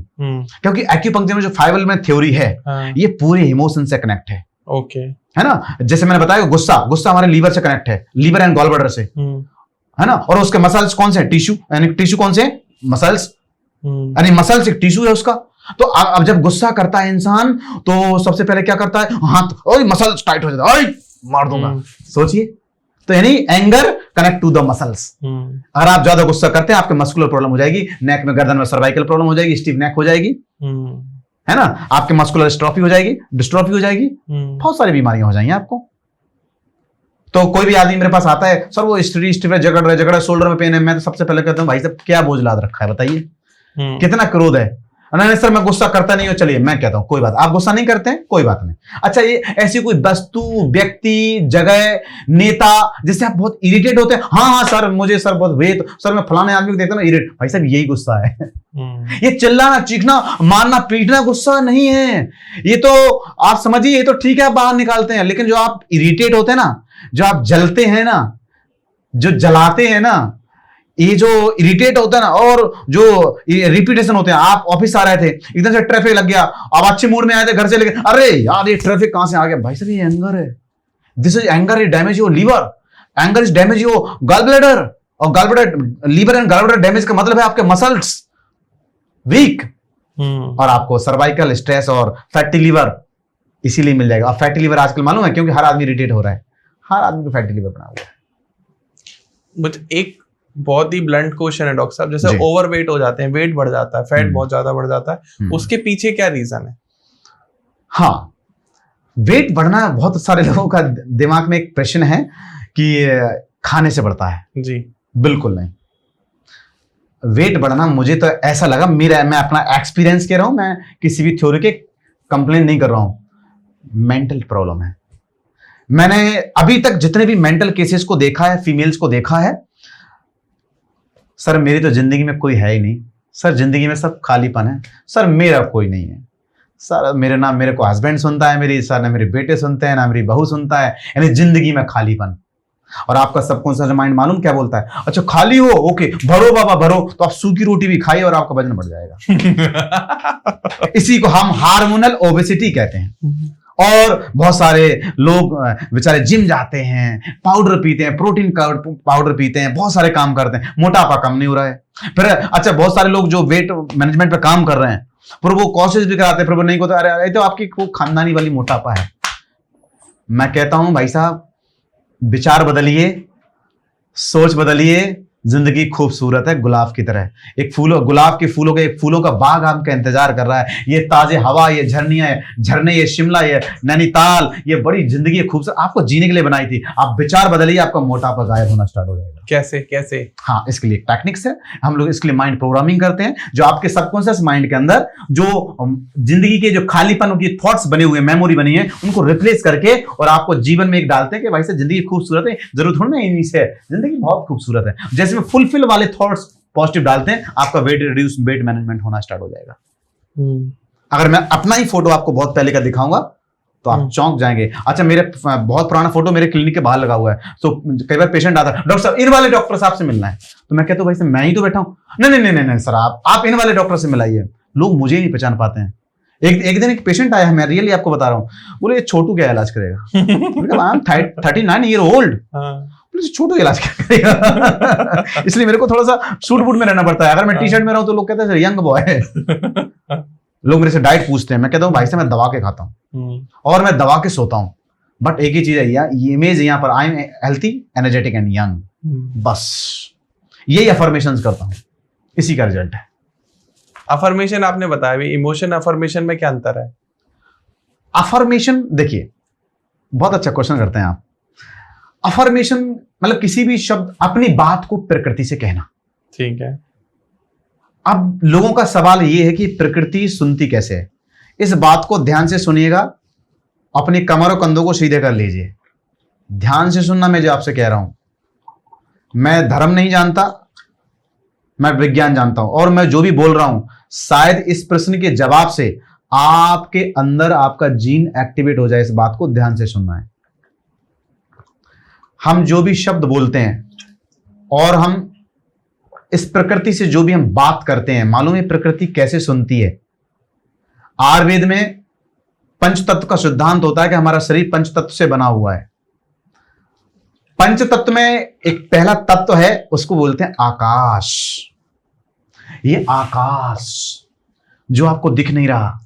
Speaker 2: क्योंकि एक्यूपंक्चर में जो 5 एलिमेंट थ्योरी है, ये पूरे इमोशन से कनेक्ट है।
Speaker 1: ओके,
Speaker 2: है ना, जैसे मैंने बताया गुस्सा हमारे लीवर से कनेक्ट है, लीवर एंड गॉल ब्लैडर से, है ना, और उसके मसल्स कौन से? टिश्यू, यानी टिश्यू कौन से? मसल्स, यानी मसल्स एक टिश्यू है उसका। तो अब जब गुस्सा करता है इंसान तो सबसे पहले क्या करता है? हाथ, ओए मसल्स टाइट हो जाता है, मार दूंगा। सोचिए, तो यानी anger connect to the muscles. अगर आप ज्यादा गुस्सा करते हैं, आपके मस्कुलर प्रॉब्लम हो जाएगी, नेक में, गर्दन में सर्वाइकल प्रॉब्लम हो जाएगी, स्टीफ नेक हो जाएगी, है ना, आपके मस्कुलर डिस्ट्रॉफी हो जाएगी, बहुत सारी बीमारियां हो जाएंगी आपको। तो कोई भी आदमी मेरे पास आता है, सर वो स्टीफ है, जगड़ रहा है, शोल्डर में पेन है, मैं तो सबसे पहले कहता हूं भाई साहब क्या बोझ लाद रखा है बताइए, कितना क्रोध है? नहीं सर मैं गुस्सा करता नहीं हूं। चलिए मैं कहता हूं कोई बात, आप गुस्सा नहीं करते हैं, कोई बात नहीं। अच्छा, ये ऐसी कोई वस्तु, व्यक्ति, जगह, नेता जिससे आप बहुत इरिटेट होते हैं? हाँ सर मुझे सर बहुत वेट, सर मैं फलाने आदमी को देखता हूं इरिटेट। भाई साहब यही गुस्सा है। ये चिल्लाना, चीखना, मारना, पीटना गुस्सा नहीं है। ये तो आप समझिए, ये तो ठीक है आप बाहर निकालते हैं, लेकिन जो आप इरिटेट होते हैं ना, जो आप जलते हैं ना, जो जलाते हैं ना, ये जो इरिटेट होता है ना, और जो रिपीटेशन होते हैं, आप ऑफिस आ रहे थे, एकदम से ट्रैफिक लग गया, आप अच्छे मूड में आए थे घर से, लेकिन अरे यार ये ट्रैफिक कहां से आ गया? भाई साहब ये एंगर है, this is anger, is damage your liver, anger is damage your gall bladder, और gallbladder, liver and gallbladder damage का मतलब है आपके मसल्स वीक, और आपको सर्वाइकल स्ट्रेस और फैटी लीवर इसीलिए मिल जाएगा। और फैटी लीवर आजकल मालूम है क्योंकि हर आदमी इरिटेट हो रहा है, हर आदमी को फैटी लीवर बना हुआ है।
Speaker 1: मुझे एक बहुत ही ब्लंट क्वेश्चन है डॉक्टर साहब, जैसे
Speaker 2: जी।
Speaker 1: ओवरवेट हो जाते हैं, वेट बढ़ जाता है, फैट बहुत ज्यादा बढ़ जाता है, उसके पीछे क्या रीजन है?
Speaker 2: हाँ, वेट बढ़ना बहुत सारे लोगों का दिमाग में एक प्रश्न है कि खाने से बढ़ता है।
Speaker 1: जी।
Speaker 2: बिल्कुल नहीं। वेट बढ़ना मुझे तो ऐसा लगा, मैं अपना एक्सपीरियंस कह रहा हूं, मैं किसी भी थ्योरी के कंप्लेन नहीं कर रहा हूं, मेंटल प्रॉब्लम है। मैंने अभी तक जितने भी मेंटल केसेस को देखा है, फीमेल्स को देखा है, सर मेरी तो जिंदगी में कोई है ही नहीं सर, जिंदगी में सब खालीपन है सर, मेरा कोई नहीं है सर, मेरे को हस्बैंड सुनता है मेरी, सर ना मेरे बेटे सुनते हैं, ना मेरी बहू सुनता है, यानी जिंदगी में खालीपन। और आपका सबकॉन्शियस माइंड मालूम क्या बोलता है, अच्छा खाली हो, ओके भरो बाबा भरो, तो आप सूखी रोटी भी खाइए और आपका वजन बढ़ जाएगा। इसी को हम हार्मोनल ओबेसिटी कहते हैं। और बहुत सारे लोग बेचारे जिम जाते हैं, पाउडर पीते हैं, प्रोटीन पाउडर पीते हैं, बहुत सारे काम करते हैं, मोटापा कम नहीं हो रहा है। फिर अच्छा बहुत सारे लोग जो वेट मैनेजमेंट पे काम कर रहे हैं, पर वो कोशिश भी कराते हैं, पर वो नहीं होता, अरे तो आपकी वो खानदानी वाली मोटापा है। मैं कहता हूं भाई साहब, विचार बदलिए, सोच बदलिए, जिंदगी खूबसूरत है गुलाब की तरह। एक गुलाब के फूलों के एक फूलों का बाग आपका इंतजार कर रहा है। ये ताजे हवा, ये झरने, ये शिमला, ये नैनीताल, ये बड़ी जिंदगी खूबसूरत आपको जीने के लिए बनाई थी। आप विचार बदलिए, आपका मोटापा गायब होना स्टार्ट हो जाएगा।
Speaker 1: कैसे?
Speaker 2: हाँ, इसके लिए टेक्निक्स है, हम लोग इसके लिए माइंड प्रोग्रामिंग करते हैं, जो आपके सबकॉन्शियस माइंड के अंदर जो जिंदगी के जो खालीपन की थॉट्स बने हुए, मेमोरी बनी है, उनको रिप्लेस करके और आपको जीवन में एक डालते हैं कि भाई से जिंदगी खूबसूरत है, जरूर थोड़ा ना इन्हीं से है, जिंदगी बहुत खूबसूरत है। जैसे में फुलफिल वाले थॉट्स पॉजिटिव डालते हैं, आपका वेट रिड्यूस, वेट मैनेजमेंट होना स्टार्ट हो जाएगा। अगर मैं अपना ही फोटो आपको बहुत पहले का दिखाऊंगा तो आप चौंक जाएंगे। अच्छा, मेरे बहुत पुराना फोटो मेरे क्लिनिक के बाहर लगा हुआ है, तो कई बार पेशेंट आता है, डॉक्टर साहब इन वाले डॉक्टर साहब से मिलना है, तो मैं कहता हूं भाई से मैं ही तो बैठा हूं, नहीं सर आप इन वाले डॉक्टर से मिलाइए। लोग मुझे ही नहीं पहचान पाते हैं। एक दिन एक पेशेंट आया है, मैं रियली आपको बता रहा हूँ, बोले ये छोटू क्या इलाज करेगा? आई एम 39 ईयर ओल्ड, छोटू इलाज क्या करेगा? इसलिए मेरे को थोड़ा सा सूट बूट में रहना पड़ता है। अगर मैं टी शर्ट में रहूं तो लोग कहते हैं यंग बॉय है। लोग मेरे से डाइट पूछते हैं, मैं कहता हूँ भाई साहब मैं दबा के खाता हूँ और मैं दबा के सोता हूँ, बट एक ही चीज है, ये इमेज यहाँ पर, I am healthy, energetic and young, बस यही अफर्मेशंस करता हूँ, इसी का रिजल्ट है।
Speaker 1: अफर्मेशन आपने बताया, इमोशन अफर्मेशन में क्या अंतर है?
Speaker 2: अफर्मेशन देखिए, बहुत अच्छा क्वेश्चन करते हैं आप। अफर्मेशन मतलब किसी भी शब्द, अपनी बात को प्रकृति से कहना।
Speaker 1: ठीक है।
Speaker 2: अब लोगों का सवाल यह है कि प्रकृति सुनती कैसे है? इस बात को ध्यान से सुनिएगा, अपनी कमर और कंधों को सीधे कर लीजिए, ध्यान से सुनना। मैं जो आपसे कह रहा हूं, मैं धर्म नहीं जानता, मैं विज्ञान जानता हूं, और मैं जो भी बोल रहा हूं शायद इस प्रश्न के जवाब से आपके अंदर आपका जीन एक्टिवेट हो जाए। इस बात को ध्यान से सुनना है। हम जो भी शब्द बोलते हैं और हम इस प्रकृति से जो भी हम बात करते हैं, मालूम है प्रकृति कैसे सुनती है? आयुर्वेद में पंचतत्व का सिद्धांत होता है कि हमारा शरीर पंचतत्व से बना हुआ है। पंचतत्व में एक पहला तत्व है, उसको बोलते हैं आकाश। ये आकाश जो आपको दिख नहीं रहा,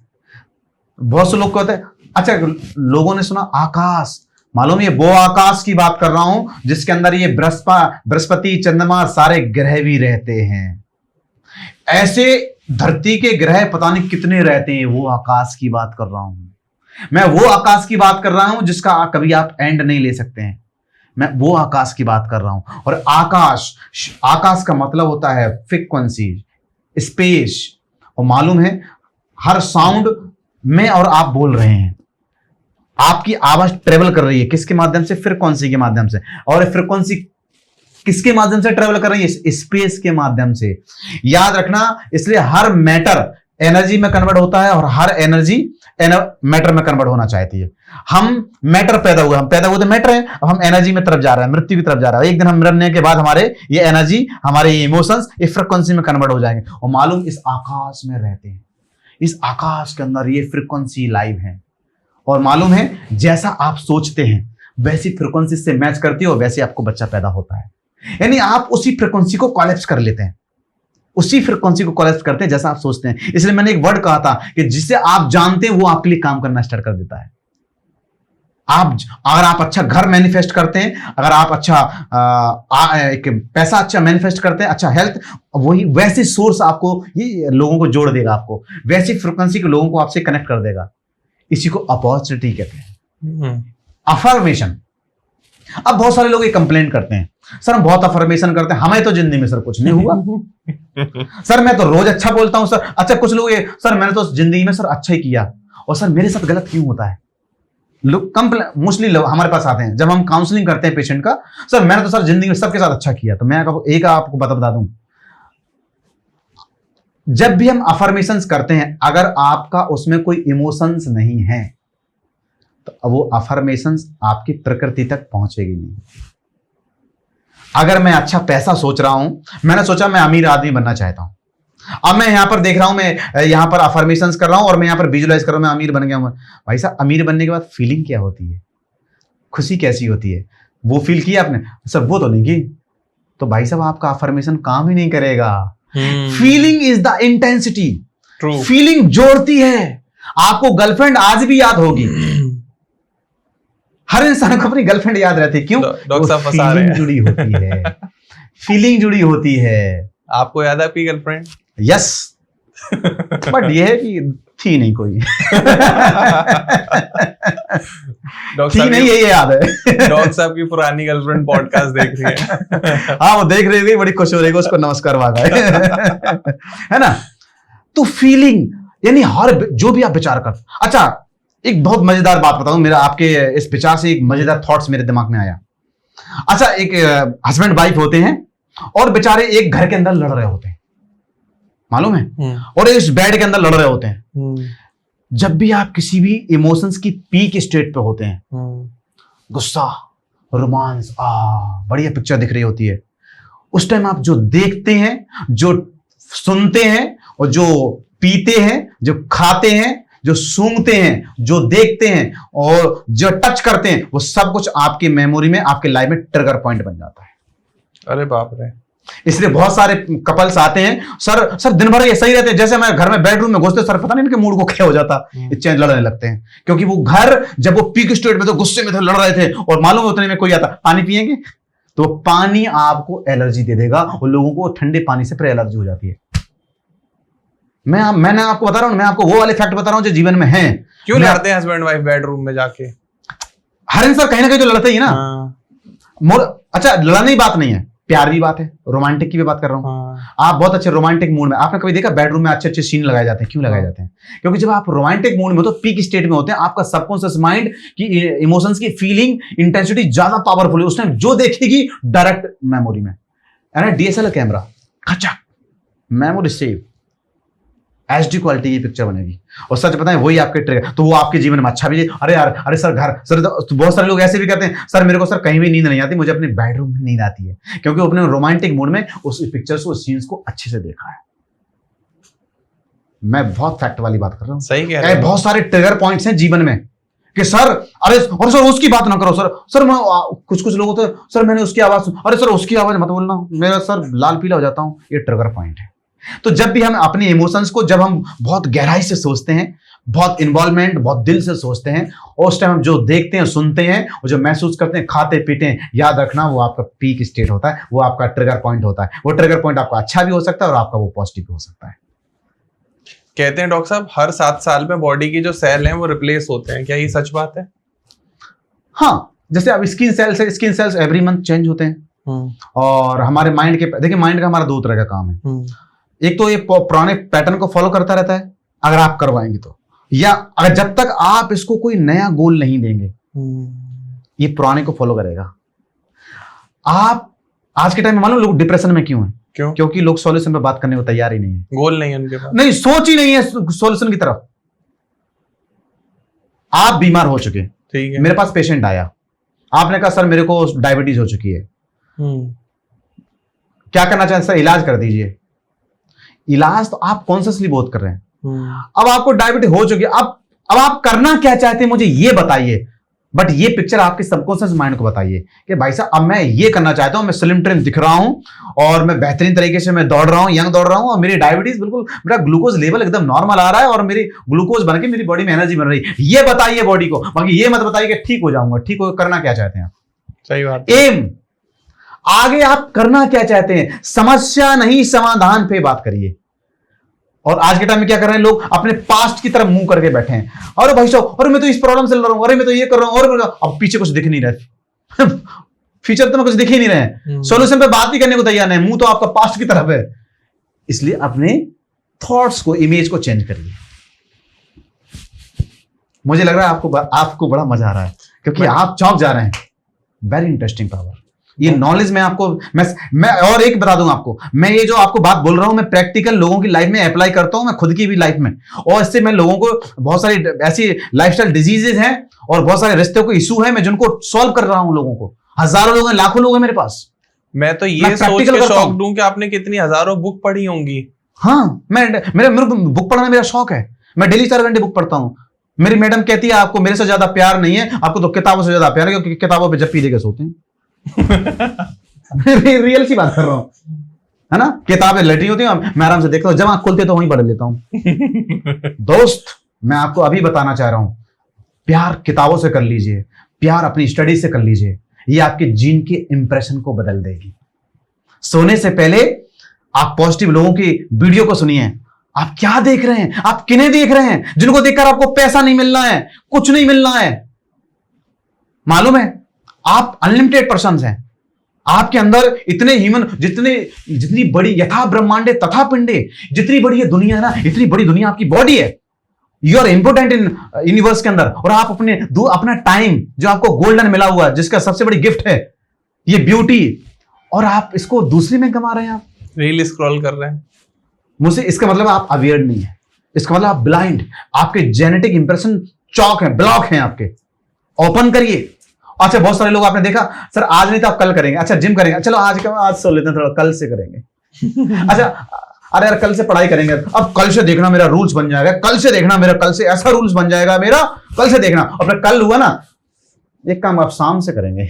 Speaker 2: बहुत से लोग कहते हैं, अच्छा लोगों ने सुना आकाश, मालूम ये वो आकाश की बात कर रहा हूं जिसके अंदर ये बृहस्पति, चंद्रमा, सारे ग्रह भी रहते हैं। ऐसे धरती के ग्रह पता नहीं कितने रहते हैं, वो आकाश की बात कर रहा हूं। मैं वो आकाश की बात कर रहा हूं जिसका कभी आप एंड नहीं ले सकते हैं। मैं वो आकाश की बात कर रहा हूं। और आकाश का मतलब होता है फ्रीक्वेंसी, स्पेस। और मालूम है हर साउंड में और आप बोल रहे हैं, आपकी आवाज ट्रेवल कर रही है किसके माध्यम से? फ्रीक्वेंसी के माध्यम से। और फ्रीक्वेंसी किसके माध्यम से ट्रेवल कर रही है? स्पेस के माध्यम से। याद रखना, इसलिए हर मैटर एनर्जी में कन्वर्ट होता है और हर एनर्जी मैटर में कन्वर्ट होना चाहती है। हम मैटर पैदा हुए, हम पैदा हुए तो मैटर है, अब हम एनर्जी में तरफ जा रहे हैं, मृत्यु की तरफ जा रहे हैं। एक दिन हम मरने के बाद हमारे ये एनर्जी, हमारे ये इमोशंस इस फ्रीक्वेंसी में कन्वर्ट हो जाएंगे। और मालूम इस आकाश में रहते हैं, इस आकाश के अंदर ये फ्रीक्वेंसी लाइव है। और मालूम है जैसा आप सोचते हैं वैसी फ्रीक्वेंसी से मैच करती है और वैसे आपको बच्चा पैदा होता है। यानी आप उसी फ्रिक्वेंसी को कोलैप्स कर लेते हैं, उसी फ्रिक्वेंसी को कोलैप्स करते हैं जैसा आप सोचते हैं। इसलिए मैंने एक वर्ड कहा था कि जिसे आप जानते हैं वो आपके लिए काम करना स्टार्ट कर देता है। अगर आप अच्छा घर मैनिफेस्ट करते हैं, अगर आप अच्छा एक पैसा अच्छा मैनिफेस्ट करते हैं, अच्छा हेल्थ, वही वैसे सोर्स आपको ये लोगों को जोड़ देगा, आपको वैसी फ्रिक्वेंसी के लोगों को आपसे कनेक्ट कर देगा। इसी को अपॉर्चुनिटी कहते हैं, अफर्मेशन। अब बहुत सारे लोग ये कंप्लेंट करते हैं, सर हम बहुत अफर्मेशन करते हैं, हमें तो जिंदगी में सर कुछ नहीं हुआ। सर मैं तो रोज अच्छा बोलता हूं सर। अच्छा कुछ लोग ये, सर मैंने तो जिंदगी में सर अच्छा ही किया, और सर मेरे साथ गलत क्यों होता है? लोग मोस्टली लोग हमारे पास आते हैं जब हम काउंसलिंग करते हैं पेशेंट का, सर मैंने तो सर जिंदगी में सबके साथ अच्छा किया। तो मैं एक आपको बता दूं, जब भी हम अफर्मेशंस करते हैं, अगर आपका उसमें कोई इमोशंस नहीं है तो वो अफर्मेशंस आपकी प्रकृति तक पहुंचेगी नहीं। अगर मैं अच्छा पैसा सोच रहा हूं, मैंने सोचा मैं अमीर आदमी बनना चाहता हूं, अब मैं यहां पर देख रहा हूं, मैं यहां पर अफर्मेशंस कर रहा हूं और मैं यहां पर विजुलाइज कर रहा हूं मैं अमीर बन गया हूं। भाई साहब अमीर बनने के बाद फीलिंग क्या होती है, खुशी कैसी होती है, वो फील किया आपने? सर वो तो नहीं की। तो भाई साहब आपका अफर्मेशन काम ही नहीं करेगा। Feeling is the intensity, feeling जोड़ती है। आपको गर्लफ्रेंड आज भी याद होगी, हर इंसान को अपनी गर्लफ्रेंड याद रहती है, क्यों? फीलिंग जुड़ी होती है, फीलिंग जुड़ी होती है।
Speaker 1: आपको याद है आपकी गर्लफ्रेंड?
Speaker 2: यस, बट ये है कि थी नहीं कोई। थी नहीं, ये याद है।
Speaker 1: डॉक्टर साहब की पुरानी गर्लफ्रेंड पॉडकास्ट देख रही है।
Speaker 2: हाँ वो देख रही थी, बड़ी खुश हो रही है, उसको नमस्कार मांगा है ना। तो फीलिंग यानी हर जो भी आप विचार कर। अच्छा एक बहुत मजेदार बात बताऊं, मेरा आपके इस विचार से एक मजेदार थॉट्स मेरे दिमाग में आया। अच्छा एक हस्बैंड वाइफ होते हैं और बेचारे एक घर के अंदर लड़ रहे होते हैं, मालूम है, और इस बेड के अंदर लड़ रहे होते हैं। जब भी आप किसी भी इमोशंस की पीक स्टेट पे होते हैं, गुस्सा, रोमांस, बढ़िया पिक्चर दिख रही होती है, उस टाइम आप जो देखते हैं, जो सुनते हैं और जो पीते हैं, जो खाते हैं, जो सूंघते हैं, जो देखते हैं और जो टच करते हैं, वो सब कुछ आपकी मेमोरी में, आपके लाइफ में ट्रिगर पॉइंट बन जाता है।
Speaker 1: अरे बाप रे।
Speaker 2: इसलिए बहुत सारे कपल्स आते हैं, सर दिन भर ये सही रहते हैं, जैसे मैं घर में बेडरूम में घुसते, सर पता नहीं इनके मूड को क्या हो जाता, चेंज लड़ने लगते हैं। क्योंकि वो घर जब वो पीक स्टेट में थे, गुस्से में थे, लड़ रहे थे, और मालूम उतने में कोई आता, पानी पिएंगे तो पानी आपको एलर्जी दे देगा, और लोगों को ठंडे पानी से फिर एलर्जी हो जाती है। मैंने आपको बता रहा हूं, मैं आपको वो वाले फैक्ट बता रहा हूं जो जीवन में है।
Speaker 1: क्यों लड़ते हैं हस्बैंड वाइफ बेडरूम में जाके?
Speaker 2: हर इंसान कहीं ना कहीं तो लड़ते ही ना। अच्छा लड़ने की बात नहीं है, प्यार भी बात है, रोमांटिक की भी बात कर रहा हूं। आप बहुत अच्छे रोमांटिक मूड में, आपने कभी देखा बेडरूम में अच्छे अच्छे सीन लगाए जाते हैं? क्यों लगाए जाते हैं? क्योंकि जब आप रोमांटिक मूड में हो तो पीक स्टेट में होते हैं, आपका सबकॉन्शियस माइंड की इमोशंस की फीलिंग इंटेंसिटी ज्यादा पावरफुल है, उस टाइम जो देखेगी डायरेक्ट मेमोरी में, है ना। DSLR कैमरा खचा, मेमोरी सेव, HD क्वालिटी की पिक्चर बनेगी। और सच बताएं वही आपके ट्रिगर, तो वो आपके जीवन में अच्छा भी है। अरे यार, अरे सर घर, सर तो बहुत सारे लोग ऐसे भी कहते हैं, सर मेरे को सर कहीं भी नींद नहीं आती, मुझे अपने बेडरूम में नींद आती है, क्योंकि वो अपने रोमांटिक मूड में उस पिक्चर्स को, सीन्स को अच्छे से देखा है। मैं बहुत फैक्ट वाली बात कर रहा हूं।
Speaker 1: सही कह रहे हैं।
Speaker 2: बहुत सारे ट्रिगर पॉइंट्स हैं जीवन में कि सर, अरे और सर उसकी बात ना करो, सर मैं कुछ लोग होते हैं, सर मैंने उसकी आवाज, अरे सर उसकी आवाज मत बोलना, मेरा सर लाल पीला हो जाता हूं। ये ट्रिगर पॉइंट है। तो जब भी हम अपने इमोशंस को, जब हम बहुत गहराई से सोचते हैं, बहुत इन्वॉल्वमेंट, बहुत दिल से सोचते हैं, और उस टाइम हम जो देखते हैं, सुनते हैं और जो महसूस करते हैं, खाते पीते हैं, याद रखना वो आपका पीक स्टेट होता है, वो आपका ट्रिगर पॉइंट होता है। वो ट्रिगर पॉइंट आपका अच्छा भी हो सकता है और आपका वो पॉजिटिव भी हो सकता है।
Speaker 1: कहते हैं डॉक्टर साहब हर 7 साल में बॉडी की जो सेल हैं वो रिप्लेस होते हैं, क्या ये सच बात है?
Speaker 2: हाँ, जैसे अब skin cells every month change होते हैं। और हमारे माइंड के, देखिए माइंड का हमारा 2 तरह का काम है। एक तो ये पुराने पैटर्न को फॉलो करता रहता है, अगर आप करवाएंगे तो, या अगर जब तक आप इसको कोई नया गोल नहीं देंगे, ये पुराने को फॉलो करेगा। आप आज के टाइम में मालूम लोग डिप्रेशन में क्यों हैं? क्योंकि लोग सॉल्यूशन पे बात करने को तैयार ही नहीं है,
Speaker 1: गोल नहीं है उनके पास,
Speaker 2: नहीं सोच ही नहीं है सॉल्यूशन की तरफ। आप बीमार हो चुके,
Speaker 1: ठीक है,
Speaker 2: मेरे पास पेशेंट आया, आपने कहा सर मेरे को डायबिटीज हो चुकी है, क्या करना चाहते? सर इलाज कर दीजिए। इलाज तो आप कॉन्शियसली बहुत कर रहे हैं। अब आपको डायबिटीज हो चुकी है, अब आप करना क्या चाहते हैं मुझे ये बताइए। बट ये पिक्चर आपके सबकॉन्शियस माइंड को बताइए कि भाई साहब अब मैं ये करना चाहता हूं, मैं स्लिम ट्रिम दिख रहा हूं और मैं बेहतरीन तरीके से मैं दौड़ रहा हूं, यंग दौड़ रहा हूं और मेरी डायबिटीज बिल्कुल, मेरा ग्लूकोज लेवल एकदम नॉर्मल आ रहा है और मेरी ग्लूकोज बन के मेरी बॉडी में एनर्जी बन रही है। ये बताइए बॉडी को, बाकी ये मत बताइए कि ठीक हो जाऊंगा। ठीक हो करना क्या चाहते हैं आप?
Speaker 1: सही बात।
Speaker 2: एम आगे आप करना क्या चाहते हैं, समस्या नहीं समाधान पे बात करिए। और आज के टाइम में क्या कर रहे हैं लोग, अपने पास्ट की तरफ मुंह करके बैठे हैं। अरे भाई साहब, अरे मैं तो इस प्रॉब्लम से लड़ रहा हूं, अरे मैं तो ये कर रहा हूं, और अब पीछे कुछ दिख नहीं रहा फ्यूचर तो में कुछ दिख ही नहीं रहे, सॉल्यूशन पे बात ही करने को तैयार नहीं, मुंह तो आपका पास्ट की तरफ है। इसलिए अपने थॉट्स को, इमेज को चेंज करिए। मुझे लग रहा है आपको बड़ा मजा आ रहा है क्योंकि आप चौंक जा रहे हैं। Very interesting power. ये नॉलेज मैं आपको, मैं और एक बता दूं आपको, मैं ये जो आपको बात बोल रहा हूं, मैं प्रैक्टिकल लोगों की लाइफ में अप्लाई करता हूं, मैं खुद की भी लाइफ में, और इससे मैं लोगों को बहुत सारी ऐसी लाइफस्टाइल डिजीजेज हैं और बहुत सारे रिश्ते को इशू है, मैं जिनको सॉल्व कर रहा हूं लोगों को। हजारों लोग हैं, लाखों लोग हैं मेरे पास।
Speaker 1: मैं तो ये सोच के शौक दूं कि आपने कितनी हजारों बुक पढ़ी होंगी।
Speaker 2: हाँ, मेरे बुक पढ़ना मेरा शौक है। मैं डेली 4 घंटे बुक पढ़ता हूं। मेरी मैडम कहती है आपको मेरे से ज्यादा प्यार नहीं है, आपको तो किताबों से ज्यादा प्यार है, क्योंकि किताबों पे जप्पी देके सोते हैं रियल सी बात कर रहा हूं, है ना। किताबें लटी होती हैं, मैं आराम से देखता हूं, जब आंख खुलती है तो वहीं पढ़ लेता हूं दोस्त, मैं आपको अभी बताना चाह रहा हूं, प्यार किताबों से कर लीजिए, प्यार अपनी स्टडी से कर लीजिए, ये आपके जीन के इंप्रेशन को बदल देगी। सोने से पहले आप पॉजिटिव लोगों की वीडियो को सुनिए। आप क्या देख रहे हैं, आप किन्हें देख रहे हैं जिनको देखकर आपको पैसा नहीं मिलना है, कुछ नहीं मिलना है। मालूम है आप अनलिमिटेड पर्सन हैं, आपके अंदर इतने ह्यूमन, जितनी बड़ी यथा ब्रह्मांडे तथा पिंडे, जितनी बड़ी ये दुनिया है ना, इतनी बड़ी दुनिया आपकी बॉडी है। You are important in universe के अंदर, और आप अपना टाइम जो आपको गोल्डन मिला हुआ है, जिसका सबसे बड़ी गिफ्ट है ये ब्यूटी, और आप इसको दूसरे में गंवा रहे हैं। आप
Speaker 1: रील स्क्रॉल कर रहे हैं
Speaker 2: मुझसे, इसका मतलब आप अवेयर नहीं है, इसका मतलब आप ब्लाइंड, आपके जेनेटिक इंप्रेशन चौक है, ब्लॉक हैं आपके। ओपन करिए। अच्छा, बहुत सारे लोग आपने देखा, सर आज नहीं तो आप कल करेंगे। अच्छा, जिम करेंगे, चलो आज सो लेते हैं, थोड़ा कल से करेंगे अच्छा, अरे यार कल से पढ़ाई करेंगे, अब कल से देखना मेरा रूल्स बन जाएगा, कल से देखना मेरा, कल से ऐसा रूल्स बन जाएगा मेरा, कल से देखना। और फिर कल हुआ ना, एक काम आप शाम से करेंगे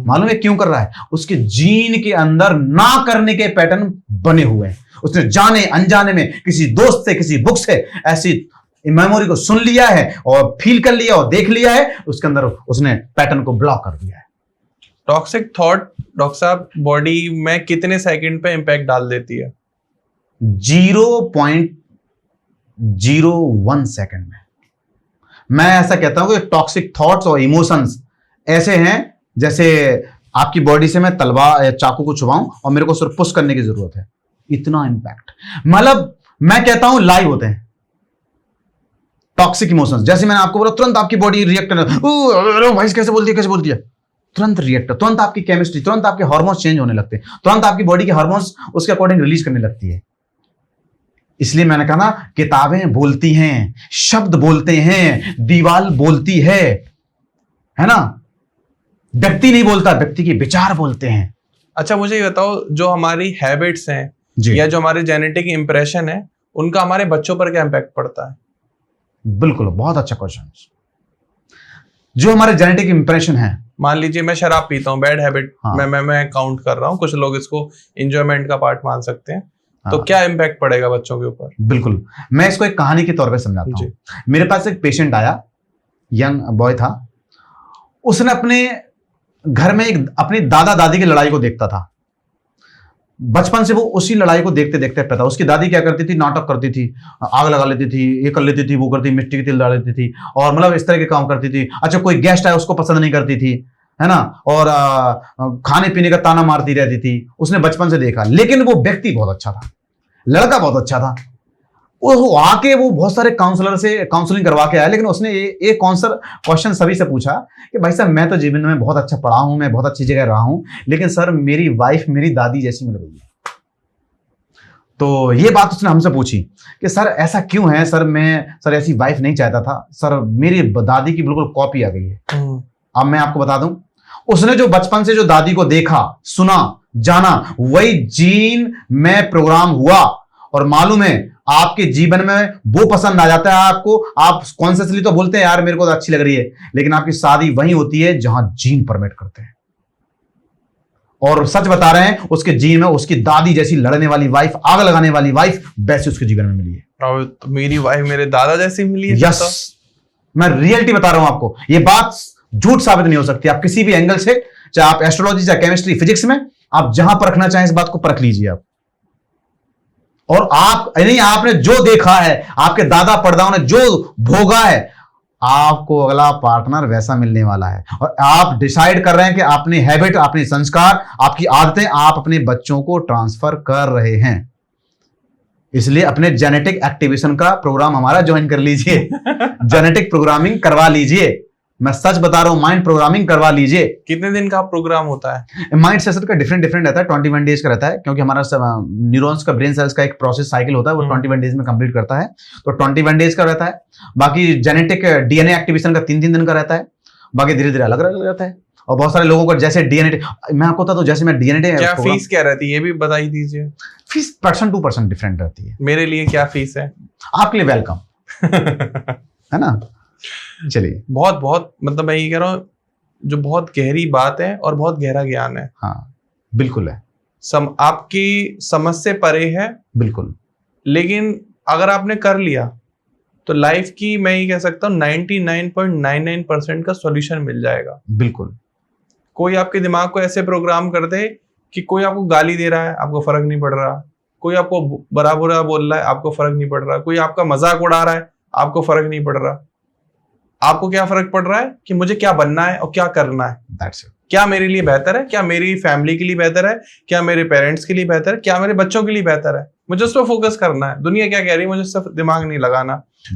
Speaker 2: मालूम है क्यों कर रहा है? उसके जीन के अंदर ना करने के पैटर्न बने हुए हैं। उसने जाने अनजाने में किसी दोस्त से, किसी बुक से ऐसी मेमोरी को सुन लिया है और फील कर लिया और देख लिया है, उसके अंदर उसने पैटर्न को ब्लॉक कर दिया है।
Speaker 1: टॉक्सिक थॉट डॉक्टर साहब बॉडी में कितने सेकंड पे इंपैक्ट डाल देती है?
Speaker 2: 0.01 सेकंड में। मैं ऐसा कहता हूं कि टॉक्सिक थॉट्स और इमोशंस ऐसे हैं जैसे आपकी बॉडी से मैं तलवार या चाकू को छुपाऊं और मेरे को सिर्फ पुश करने की जरूरत है, इतना इंपैक्ट। मतलब मैं कहता हूं लाइव होते हैं टॉक्सिक इमोशंस। जैसे मैंने आपको बोला, तुरंत आपकी बॉडी रिएक्ट करना, भाई कैसे बोल दिया, तुरंत रिएक्ट, तुरंत आपकी केमिस्ट्री, तुरंत आपके हार्मोन्स चेंज होने लगते हैं, तुरंत आपकी बॉडी के हार्मोन्स उसके अकॉर्डिंग रिलीज करने लगती है। इसलिए मैंने कहा ना, किताबें बोलती हैं, शब्द बोलते हैं, दीवार बोलती है ना, व्यक्ति नहीं बोलता, व्यक्ति के विचार बोलते हैं।
Speaker 1: अच्छा, मुझे ये बताओ, जो हमारी हैबिट्स हैं या जो हमारे जेनेटिक इंप्रेशन है, उनका हमारे बच्चों पर क्या इंपैक्ट पड़ता है?
Speaker 2: बिल्कुल, बहुत अच्छा क्वेश्चन। जो हमारे जेनेटिक इंप्रेशन है,
Speaker 1: मान लीजिए मैं शराब पीता हूँ, बैड हैबिट,
Speaker 2: हाँ।
Speaker 1: मैं काउंट कर रहा हूँ, कुछ लोग इसको एंजॉयमेंट का पार्ट मान सकते हैं, तो
Speaker 2: हाँ।
Speaker 1: क्या इंपैक्ट पड़ेगा बच्चों के ऊपर?
Speaker 2: बिल्कुल, मैं इसको एक कहानी के तौर पे समझाता हूँ। मेरे पास एक पेशेंट आया, यंग बॉय था, उसने अपने घर में अपनी दादा दादी की लड़ाई को देखता था। बचपन से वो उसी लड़ाई को देखते देखते पैदा। उसकी दादी क्या करती थी, नाटक करती थी, आग लगा लेती थी, ये कर लेती थी, वो करती, मिट्टी के तेल डाल लेती थी, और मतलब इस तरह के काम करती थी। अच्छा, कोई गेस्ट आया उसको पसंद नहीं करती थी, है ना, और खाने पीने का ताना मारती रहती थी। उसने बचपन से देखा, लेकिन वो व्यक्ति बहुत अच्छा था, लड़का बहुत अच्छा था। वो आके वो बहुत सारे काउंसलर से काउंसलिंग करवा के आया, लेकिन उसने एक क्वेश्चन सभी से पूछा कि भाई साहब, मैं तो जीवन में बहुत अच्छा पढ़ा हूं, मैं बहुत अच्छी जगह रहा हूं, लेकिन सर मेरी वाइफ मेरी दादी जैसी मिल रही है। तो ये बात उसने हमसे पूछी कि सर ऐसा क्यों है? सर ऐसी वाइफ नहीं चाहता था, सर मेरी दादी की बिल्कुल कॉपी आ गई है। अब मैं आपको बता दूं, उसने जो बचपन से जो दादी को देखा, सुना, जाना, वही जीन में प्रोग्राम हुआ, और मालूम है आपके जीवन में वो पसंद आ जाता है आपको, आप कॉन्शियसली तो बोलते हैं यार मेरे को तो अच्छी लग रही है, लेकिन आपकी शादी वहीं होती है जहां जीन परमिट करते हैं। और सच बता रहे हैं, उसके जीवन में उसकी दादी जैसी लड़ने वाली वाइफ, आग लगाने वाली वाइफ, वैसे उसके जीवन में मिली है।
Speaker 1: और तो मेरी वाइफ मेरे दादा जैसी मिली है।
Speaker 2: यस, मैं रियलिटी बता रहा हूं आपको, ये बात झूठ साबित नहीं हो सकती। आप किसी भी एंगल से, चाहे आप एस्ट्रोलॉजी, चाहे केमिस्ट्री, फिजिक्स में, आप जहां परखना चाहें इस बात को परख लीजिए आप। और आप नहीं, आपने जो देखा है, आपके दादा परदादाओं ने जो भोगा है, आपको अगला पार्टनर वैसा मिलने वाला है। और आप डिसाइड कर रहे हैं कि अपनी हैबिट, अपने संस्कार, आपकी आदतें आप अपने बच्चों को ट्रांसफर कर रहे हैं। इसलिए अपने जेनेटिक एक्टिवेशन का प्रोग्राम हमारा ज्वाइन कर लीजिए। जेनेटिक प्रोग्रामिंग करवा लीजिए। मैं सच बता रहा हूं, माइंड प्रोग्रामिंग करवा लीजिए।
Speaker 1: कितने दिन का प्रोग्राम होता है?
Speaker 2: माइंड सेशन का डिफरेंट रहता है, 21 डेज का रहता है, क्योंकि हमारा न्यूरॉन्स का, ब्रेन सेल्स का एक प्रोसेस साइकिल होता है, वो 21 डेज में कंप्लीट करता है, तो 21 डेज का रहता है। बाकी जेनेटिक डीएनए एक्टिवेशन का 3 दिन का रहता है। बाकी धीरे धीरे अलग अलग रहता है। और बहुत सारे लोगों को जैसे डीएनए, मैं आपको बता दूं, जैसे मैं डीएनए,
Speaker 1: क्या फीस क्या रहती है ये भी बता ही दीजिए।
Speaker 2: फीस 1% डिफरेंट रहती है।
Speaker 1: मेरे लिए क्या फीस है?
Speaker 2: आपके लिए वेलकम। है ना? चलिए,
Speaker 1: बहुत बहुत मतलब मैं ये कह रहा हूँ, जो बहुत गहरी बात है और बहुत गहरा ज्ञान है।
Speaker 2: हाँ बिल्कुल है,
Speaker 1: आपकी समझ से परे है
Speaker 2: बिल्कुल।
Speaker 1: लेकिन अगर आपने कर लिया तो लाइफ की, मैं ये कह सकता हूँ, 99.99% का सॉल्यूशन मिल जाएगा।
Speaker 2: बिल्कुल।
Speaker 1: कोई आपके दिमाग को ऐसे प्रोग्राम कर दे कि कोई आपको गाली दे रहा है, आपको फर्क नहीं पड़ रहा। कोई आपको बुरा बुरा बोल रहा है, आपको फर्क नहीं पड़ रहा। कोई आपका मजाक उड़ा रहा है, आपको फर्क नहीं पड़ रहा। आपको क्या फर्क पड़ रहा है कि मुझे क्या बनना है और क्या करना है।
Speaker 2: That's it.
Speaker 1: क्या मेरे लिए बेहतर है, क्या मेरी फैमिली के लिए बेहतर है, क्या मेरे पेरेंट्स के लिए बेहतर है, क्या मेरे बच्चों के लिए बेहतर है। मुझे उस पर फोकस करना है। दुनिया क्या कह रही है, मुझे सिर्फ दिमाग नहीं लगाना।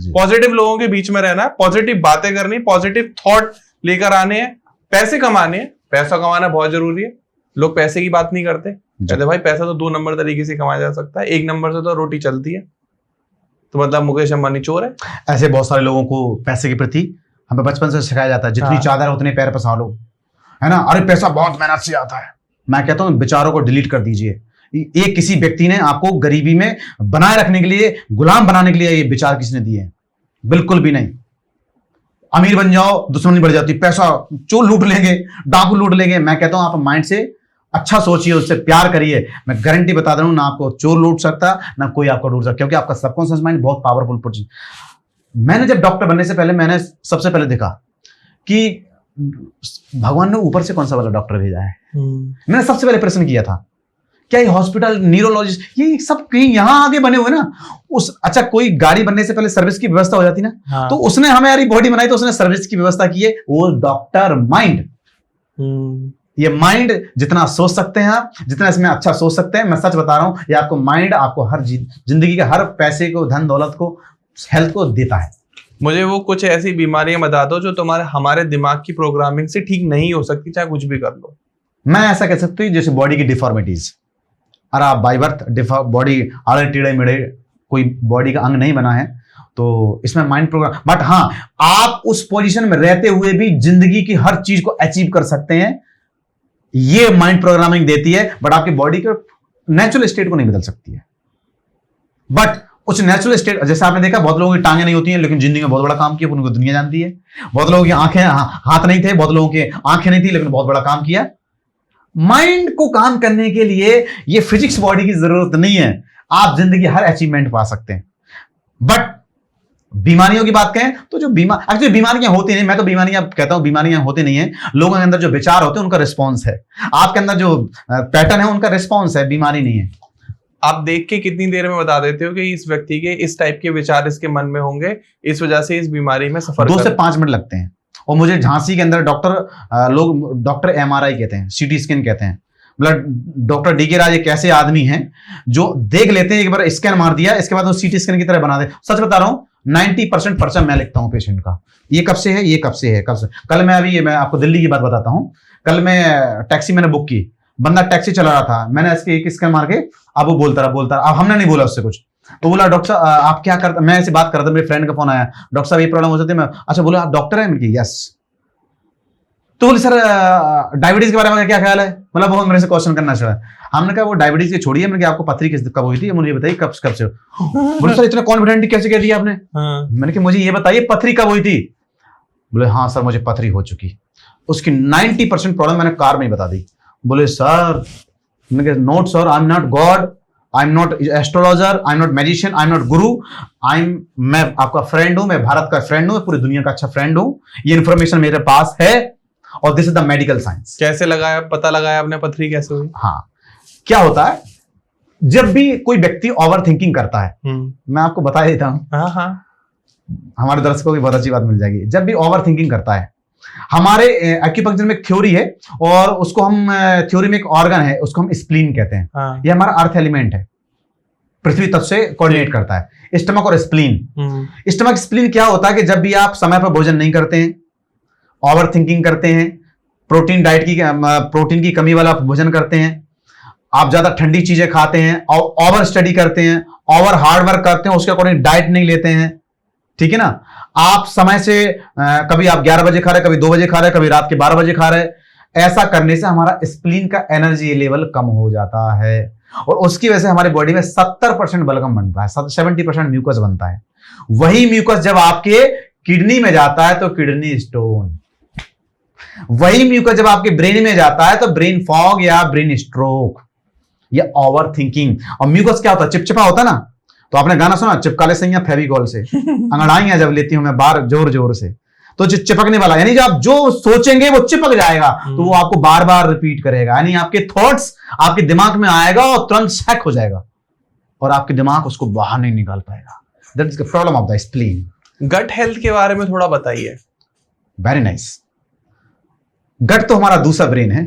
Speaker 1: पॉजिटिव लोगों के बीच में रहना है, पॉजिटिव बातें करनी, पॉजिटिव थॉट लेकर आने हैं, पैसे कमाने हैं। पैसा कमाना बहुत जरूरी है। लोग पैसे की बात नहीं करते। कहते भाई पैसा तो 2 नंबर तरीके से कमाया जा सकता है, 1 नंबर से तो रोटी चलती है। तो मतलब मुकेश अंबानी चोर है?
Speaker 2: ऐसे बहुत सारे लोगों को पैसे के प्रति हमें बचपन से सिखाया जाता है, जितनी चादर है उतने पैर पसारो, है ना। अरे पैसा बहुत मेहनत से आता है। मैं कहता हूं विचारों को डिलीट कर दीजिए। एक किसी व्यक्ति ने आपको गरीबी में बनाए रखने के लिए, गुलाम बनाने के लिए ये विचार किसने दिए हैं? बिल्कुल भी नहीं। अमीर बन जाओ, दुश्मनी बढ़ जाती, पैसा चोर लूट लेंगे, डाकू लूट लेंगे। मैं कहता हूं आप माइंड से अच्छा सोचिए, उससे प्यार करिए। मैं गारंटी बता रहा हूं, ना आपको चोर लूट सकता, ना कोई आपको लूट सकता, क्योंकि आपका सबकॉन्शियस माइंड बहुत पावरफुल चीज। मैंने जब डॉक्टर बनने से पहले, मैंने सबसे पहले देखा कि भगवान ने ऊपर से कौन सा वाला डॉक्टर भेजा है। मैंने सबसे पहले प्रश्न किया था, क्या ये हॉस्पिटल, न्यूरोलॉजिस्ट, ये सब कहीं यहाँ आगे बने हुए ना। अच्छा, कोई गाड़ी बनने से पहले सर्विस की व्यवस्था हो जाती ना। हाँ। तो उसने हमें यारी बॉडी बनाई तो उसने सर्विस की व्यवस्था की है, वो डॉक्टर माइंड। ये माइंड जितना सोच सकते हैं आप, जितना इसमें अच्छा सोच सकते हैं, मैं सच बता रहा हूं, ये आपको माइंड आपको हर जिंदगी के हर पैसे को, धन दौलत को, हेल्थ को देता है।
Speaker 1: मुझे वो कुछ ऐसी बीमारियां बता दो जो तुम्हारे हमारे दिमाग की प्रोग्रामिंग से ठीक नहीं हो सकती, चाहे कुछ भी कर लो।
Speaker 2: मैं ऐसा कह सकती हूँ जैसे बॉडी की डिफॉर्मिटीज। अरे आप बाई बर्थ बॉडी आड़े टेढ़े मेढ़े, कोई बॉडी का अंग नहीं बना है, तो इसमें माइंड प्रोग्राम। बट हाँ, आप उस पोजीशन में रहते हुए भी जिंदगी की हर चीज को अचीव कर सकते हैं, ये माइंड प्रोग्रामिंग देती है। बट आपकी बॉडी के नेचुरल स्टेट को नहीं बदल सकती है। बट उस नेचुरल स्टेट, जैसे आपने देखा, बहुत लोगों की टांगें नहीं होती हैं लेकिन जिंदगी में बहुत बड़ा काम किया, उनको दुनिया जानती है। बहुत लोगों की आंखें, हाथ नहीं थे, बहुत लोगों के आंखें नहीं थी लेकिन बहुत बड़ा काम किया। माइंड को काम करने के लिए ये फिजिक्स बॉडी की जरूरत नहीं है। आप जिंदगी हर अचीवमेंट पा सकते हैं। बट बीमारियों की बात करें तो जो एक्चुअली बीमारियां होती नहीं, मैं तो बीमारियां कहता हूं, बीमारियां होती नहीं है। लोगों के अंदर जो विचार होते हैं उनका रिस्पॉन्स है। आपके अंदर जो पैटर्न है उनका रिस्पॉन्स है, बीमारी नहीं है।
Speaker 1: आप देख के कितनी देर में बता देते हो कि इस व्यक्ति के इस टाइप के विचार इसके मन में होंगे, इस वजह से इस बीमारी में सफर
Speaker 2: 2 से 5 मिनट लगते हैं। और मुझे झांसी के अंदर डॉक्टर एमआरआई कहते हैं, सीटी स्कैन कहते हैं। मतलब डॉक्टर डी के राज एक ऐसे आदमी हैं जो देख लेते हैं, एक बार स्कैन मार दिया, इसके बाद वो सीटी स्कैन की तरह बना दे। सच बता रहा हूं, 90% पर्चा मैं लिखता हूं पेशेंट का, ये कब से है, ये कब से है, कब से। कल मैं आपको दिल्ली की बात बताता हूं। कल मैं टैक्सी मैंने बुक की, बंदा टैक्सी चला रहा था, मैंने इसके एक स्कैन मार के, अब वो बोलता रहा। अब हमने नहीं बोला उससे कुछ, तो बोला डॉक्टर साहब आप क्या करते, मैं ऐसे बात कर रहा था, मेरे फ्रेंड का फोन आया, डॉक्टर साहब ये प्रॉब्लम हो जाती है। मैं अच्छा, बोला आप डॉक्टर है? मैंने यस। तो बोले सर डायबिटीज के बारे में क्या ख्याल है, मतलब वो मेरे से क्वेश्चन करना चाहा। हमने कहा वो डायबिटीज की छोड़िए, मैंने कहा आपको पथरी कब हुई थी मुझे बताइए, कब से। बोले सर इतना कॉन्फिडेंटली कैसे कह दिया आपने?
Speaker 1: हाँ।
Speaker 2: मैंने कहा मुझे ये बताइए पथरी कब हुई थी? बोले हाँ सर मुझे पथरी हो चुकी। उसकी 90% प्रॉब्लम मैंने कार में ही बता दी। बोले सर, मैंने कहा note sir, I am not God, I am not astrologer, I am not magician, I am not गुरु, मैं आपका फ्रेंड हूं, मैं भारत का फ्रेंड हूं, पूरी दुनिया का अच्छा फ्रेंड हूं, ये इन्फॉर्मेशन मेरे पास है और this is the medical science.
Speaker 1: कैसे लगाया, पता लगाया आपने पथरी कैसे हुई?
Speaker 2: हाँ, क्या होता है जब भी कोई व्यक्ति ओवर थिंकिंग करता है, मैं आपको बता देता हूं,
Speaker 1: हाँ हाँ,
Speaker 2: हमारे दर्शकों को भी बहुत अच्छी बात मिल जाएगी। जब भी ओवर थिंकिंग करता है, हमारे एक्यूपंक्चर में एक थ्योरी है और उसको हम थ्योरी में एक ऑर्गन है, उसको हम स्प्लीन कहते हैं।
Speaker 1: हाँ।
Speaker 2: ये हमारा अर्थ एलिमेंट है, पृथ्वी तत्व से कोऑर्डिनेट करता है, स्टमक और स्प्लीन। स्टमक स्प्लीन क्या होता है कि जब भी आप समय पर भोजन नहीं करते हैं, ओवर थिंकिंग करते हैं, प्रोटीन की कमी वाला भोजन करते हैं, आप ज्यादा ठंडी चीजें खाते हैं, ओवर स्टडी करते हैं, ओवर हार्ड वर्क करते हैं, उसके अकॉर्डिंग डाइट नहीं लेते हैं, ठीक है ना, आप समय से कभी आप 11 बजे खा रहे, कभी 2 बजे खा रहे, कभी रात के 12 बजे खा रहे, ऐसा करने से हमारा स्प्लीन का एनर्जी लेवल कम हो जाता है और उसकी वजह से हमारी बॉडी में 70% बलगम बनता है, 70% म्यूकस बनता है। वही म्यूकस जब आपके किडनी में जाता है तो किडनी स्टोन, वही म्यूकस जब आपके ब्रेन में जाता है तो ब्रेन फॉग या ब्रेन स्ट्रोक या ओवर थिंकिंग। और म्यूकस क्या होता है? चिपचिपा होता है ना, तो आपने गाना सुना, चिपकाले से या फेविकॉल से अंगड़ाइयां जब लेती हूं मैं बार जोर जोर से, तो जो चिपकने वाला, यानी जब आप जो सोचेंगे वो चिपक जाएगा, तो वो आपको बार बार रिपीट करेगा, यानी आपके थॉट्स आपके दिमाग में आएगा और तुरंत हैक हो जाएगा और आपके दिमाग उसको बाहर नहीं निकाल पाएगा। That is the problem of the spleen.
Speaker 1: Gut health के बारे में थोड़ा बताइए।
Speaker 2: Very nice. गट तो हमारा दूसरा ब्रेन है,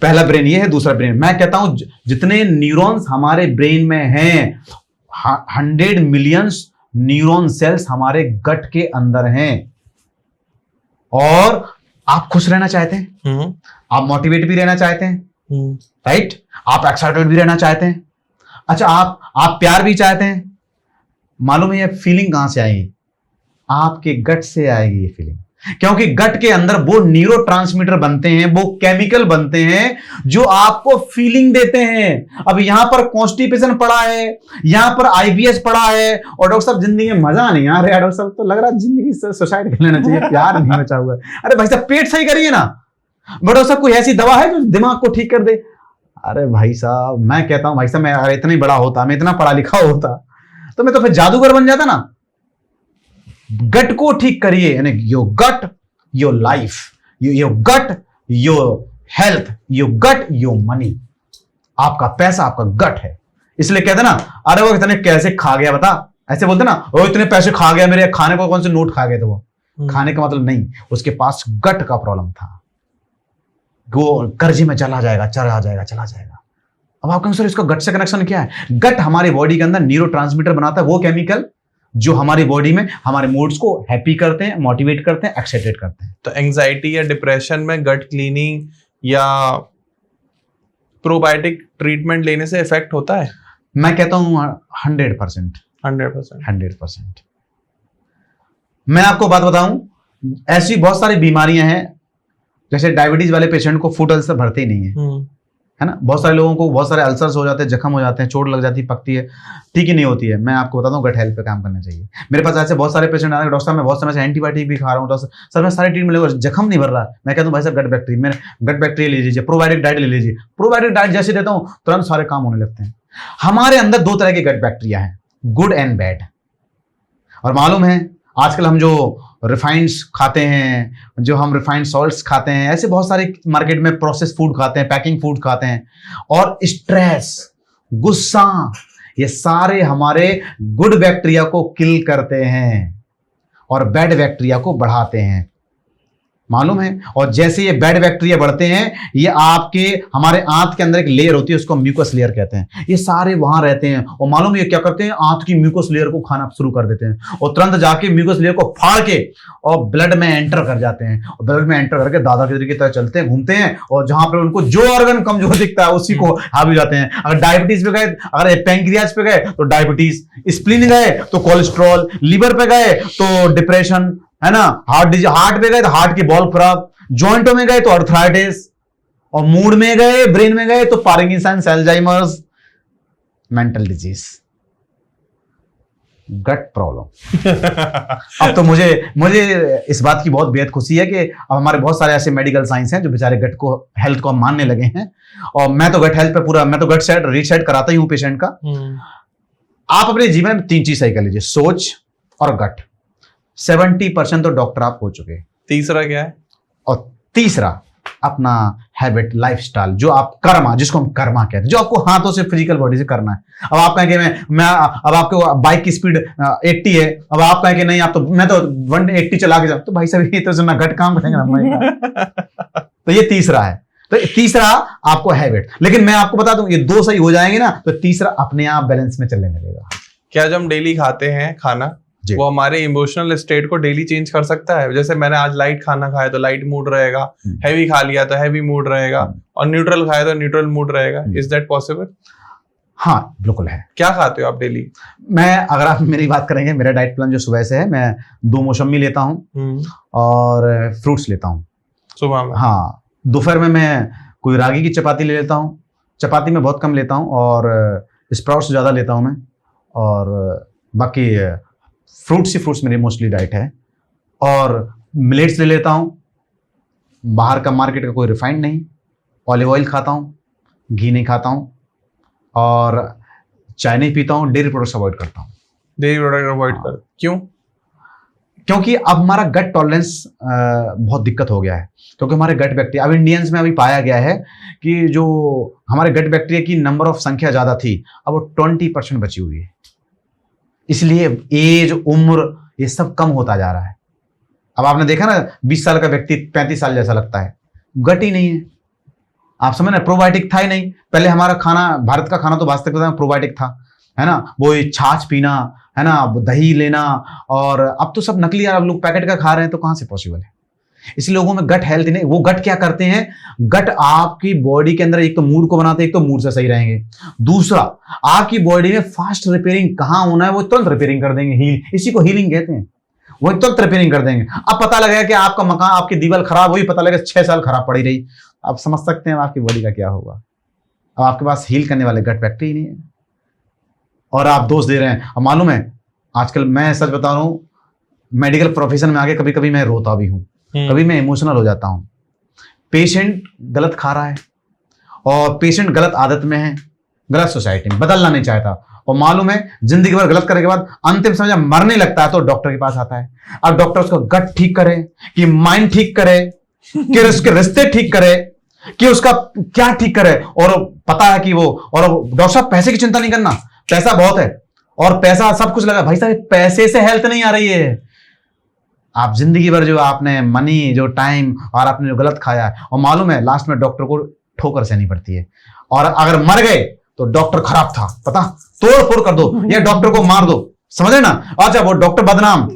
Speaker 2: पहला ब्रेन ये है, दूसरा ब्रेन, मैं कहता हूं जितने न्यूरॉन्स हमारे ब्रेन में हैं, 100 मिलियंस न्यूरॉन सेल्स हमारे गट के अंदर हैं। और आप खुश रहना चाहते हैं, आप मोटिवेट भी रहना चाहते हैं, राइट, आप एक्साइटेड भी रहना चाहते हैं, अच्छा आप प्यार भी चाहते हैं। मालूम है ये फीलिंग कहां से आएगी? आपके गट से आएगी ये फीलिंग, क्योंकि गट के अंदर वो न्यूरोट्रांसमीटर बनते हैं, वो केमिकल बनते हैं जो आपको फीलिंग देते हैं। अब यहां पर कॉन्स्टिपेशन पड़ा है, यहां पर आईबीएस पड़ा है और डॉक्टर साहब जिंदगी में मजा नहीं आ रहा है, डॉक्टर साहब तो लग रहा है जिंदगी से सुसाइड कर लेना चाहिए, प्यार नहीं बचा हुआ है। अरे भाई साहब पेट सही करिए ना, डॉक्टर साहब कोई ऐसी दवा है जो दिमाग को ठीक कर दे? अरे भाई साहब, मैं कहता हूं भाई साहब, मैं अगर इतना ही बड़ा होता, मैं इतना पढ़ा लिखा होता, तो मैं तो फिर जादूगर बन जाता ना। गट को ठीक करिए, यानी your gut your life, your gut your health, your gut your money. आपका पैसा आपका गट है, इसलिए कहते ना, अरे वो इतने कैसे खा गया बता, ऐसे बोलते ना, वो इतने पैसे खा गया, मेरे खाने को कौन से नोट खा गए थे। वो खाने का मतलब नहीं, उसके पास गट का प्रॉब्लम था, वो कर्जे में चला जाएगा। अब आप कहेंगे सर इसका गट से कनेक्शन क्या है? गट हमारी बॉडी के अंदर न्यूरोट्रांसमीटर बनाता है, वो केमिकल जो हमारी बॉडी में हमारे मूड्स को हैप्पी करते हैं, मोटिवेट करते हैं, एक्साइटेड करते हैं।
Speaker 1: तो एंजाइटी या डिप्रेशन में गट क्लीनिंग या प्रोबायोटिक ट्रीटमेंट लेने से इफेक्ट होता है?
Speaker 2: मैं कहता हूं 100%।
Speaker 1: 100%।
Speaker 2: मैं आपको बात बताऊं, ऐसी बहुत सारी बीमारियां हैं, जैसे डायबिटीज वाले पेशेंट को फूड अल्सर भरते ही नहीं है ना। बहुत सारे लोगों को बहुत सारे अल्सर्स हो जाते हैं, जख्म हो जाते हैं, चोट लग जाती है, पकती है, ठीक ही नहीं होती है। मैं आपको बताता हूँ गट हेल्थ पे काम करना चाहिए। मेरे पास ऐसे बहुत सारे पेशेंट आते हैं, डॉक्टर साहब मैं बहुत समय से एंटीबायोटिक भी खा रहा हूँ, डॉक्टर सर मैं सारी ट्रीटमेंट लेकर जख्म नहीं भर रहा। मैं कहता हूँ भाई साहब गट बैक्टीरिया ले लीजिए, प्रोबायोटिक डाइट ले लीजिए। प्रोबायोटिक डाइट जैसे देता हूँ तुरंत सारे काम होने लगते हैं। हमारे अंदर 2 तरह के गट बैक्टीरिया हैं, गुड एंड बैड। और मालूम है आजकल हम जो रिफाइंड खाते हैं, जो हम रिफाइंड सॉल्ट्स खाते हैं, ऐसे बहुत सारे मार्केट में प्रोसेस फूड खाते हैं, पैकिंग फूड खाते हैं, और स्ट्रेस, गुस्सा, ये सारे हमारे गुड बैक्टीरिया को किल करते हैं और बैड बैक्टीरिया को बढ़ाते हैं, मालूम है। और जैसे ये बैड बैक्टीरिया बढ़ते हैं, ये आपके हमारे आंत के अंदर एक लेयर होती है, उसको म्यूकस लेयर कहते हैं, ये सारे वहां रहते हैं। और मालूम है ये क्या करते हैं, आंत की म्यूकस लेयर को खाना शुरू कर देते हैं और तुरंत जाके म्यूकस लेयर को फाड़ के और ब्लड में एंटर कर जाते हैं। और ब्लड में एंटर करके दादागिरी की तरह चलते हैं, घूमते हैं, और जहां पर उनको जो ऑर्गन कमजोर दिखता है उसी को हावी जाते हैं। अगर डायबिटीज पे गए, अगर पैंक्रियाज पे गए तो डायबिटीज, स्प्लीन गए तो कोलेस्ट्रॉल, लीवर पे गए तो डिप्रेशन, है ना, हार्ट पे गए तो हार्ट की बॉल खराब, जॉइंटों में गए तो अर्थराइटिस, और मूड में गए, ब्रेन में गए तो पार्किंसंस, अल्जाइमर्स, मेंटल डिजीज, गट प्रॉब्लम। अब तो मुझे इस बात की बहुत बेहद खुशी है कि अब हमारे बहुत सारे ऐसे मेडिकल साइंस हैं जो बेचारे गट को, हेल्थ को मानने लगे हैं, और मैं तो गट हेल्थ पे पूरा, मैं तो गट सेट रीसेट कराता ही हूं पेशेंट का। आप अपने जीवन में 3 चीज सही कर लीजिए, सोच और गट। 70% तो डॉक्टर आप हो चुके हैं।
Speaker 1: तीसरा क्या है?
Speaker 2: और तीसरा अपना हैबिट, लाइफस्टाइल, जो आप कर्मा, जिसको हम कर्मा कहते हैं, जो आपको हाथों से, फिजिकल बॉडी से करना है। अब आप कहें कि मैं अब आपको बाइक की स्पीड 80 है, अब आप कहें कि नहीं आप तो, मैं तो 180 चला के जाऊं, तो भाई साहब ये तो ना गट काम करेंगे ना। तो ये तीसरा है। तो तीसरा आपको हैबिट, लेकिन मैं आपको बता दूं, ये 2 सही हो जाएंगे ना तो तीसरा अपने आप बैलेंस में चलने लगेगा।
Speaker 1: क्या जो हम डेली खाते हैं खाना, वो हमारे इमोशनल स्टेट को डेली चेंज कर सकता है? जैसे मैंने आज लाइट खाना खाया तो लाइट मूड रहेगा, हैवी खा लिया तो हैवी मूड रहेगा, और न्यूट्रल खाया तो न्यूट्रल मूड रहेगा। Is that possible?
Speaker 2: हाँ, बिल्कुल है।
Speaker 1: क्या खाते हो आप डेली?
Speaker 2: मैं, अगर आप मेरी बात करेंगे, मेरा डाइट प्लान जो सुबह से है, मैं 2 मौसमी लेता हूँ और फ्रूट्स लेता हूँ
Speaker 1: सुबह में।
Speaker 2: हाँ, दोपहर में मैं कोई रागी की चपाती ले लेता हूँ, चपाती में बहुत कम लेता हूँ, और स्प्राउट्स ज़्यादा लेता हूँ मैं, और बाकी फ्रूट्स ही फ्रूट्स मेरी मोस्टली डाइट है। और मिलेट्स ले लेता हूँ, बाहर का मार्केट का कोई रिफाइंड नहीं, ऑलिव ऑयल खाता हूँ, घी नहीं खाता हूँ, और चाय नहीं पीता हूँ, डेयरी प्रोडक्ट्स अवॉइड करता हूँ।
Speaker 1: डेयरी प्रोडक्ट अवॉइड कर, क्यों?
Speaker 2: क्योंकि अब हमारा गट टॉलरेंस बहुत दिक्कत हो गया है, क्योंकि हमारे गट बैक्टीरिया, अब इंडियंस में अभी पाया गया है कि जो हमारे गट बैक्टीरिया की नंबर ऑफ संख्या ज़्यादा थी, अब वो 20% बची हुई है। इसलिए एज, उम्र, ये सब कम होता जा रहा है। अब आपने देखा ना, 20 साल का व्यक्ति 35 साल जैसा लगता है, गट ही नहीं है। आप समझ ना, प्रोबायोटिक था ही नहीं। पहले हमारा खाना, भारत का खाना तो वास्तविकता में प्रोबायोटिक था, है ना, वो छाछ पीना, है ना, दही लेना, और अब तो सब नकली, अब लोग पैकेट का खा रहे हैं, तो कहां से पॉसिबल है? इसलिए लोगों में गट हेल्थ नहीं। वो गट क्या करते हैं, गट आपकी बॉडी के अंदर एक तो मूड को बनाते हैं, एक तो मूड से सही रहेंगे, दूसरा आपकी बॉडी में फास्ट रिपेयरिंग कहां होना है वो तुरंत रिपेयरिंग कर देंगे, हील, इसी को हीलिंग कहते हैं, वो तुरंत रिपेयरिंग कर देंगे। अब पता लगेगा कि आपका मकान, आपकी दीवार खराब हुई, पता लगा 6 साल खराब पड़ी रही, आप समझ सकते हैं आपकी बॉडी का क्या होगा। अब आपके पास हील करने वाले गट बैक्टीरिया नहीं है, और आप दोष दे रहे हैं। अब मालूम है, आजकल मैं सच बता रहा हूं, मेडिकल प्रोफेशन में आके कभी कभी मैं रोता भी हूं, कभी मैं इमोशनल हो जाता हूं। पेशेंट गलत खा रहा है, और पेशेंट गलत आदत में है, गलत सोसाइटी में, बदलना नहीं चाहता, और मालूम है जिंदगी भर गलत करने के बाद अंतिम समय जब मरने लगता है तो डॉक्टर के पास आता है। अब डॉक्टर उसका गट ठीक करे, कि माइंड ठीक करे, कि उसके रिश्ते ठीक करे, कि उसका क्या ठीक करे, और पता है कि वो, और डॉक्टर साहब पैसे की चिंता नहीं करना, पैसा बहुत है, और पैसा सब कुछ लगा। भाई साहब, पैसे से हेल्थ नहीं आ रही है। आप जिंदगी भर जो आपने मनी, जो टाइम, और आपने जो गलत खाया है, और मालूम है लास्ट में डॉक्टर को ठोकर सहनी पड़ती है, और अगर मर गए तो डॉक्टर खराब था, पता, तोड़ फोड़ कर दो या डॉक्टर को मार दो, समझे ना। अच्छा, वो डॉक्टर बदनाम,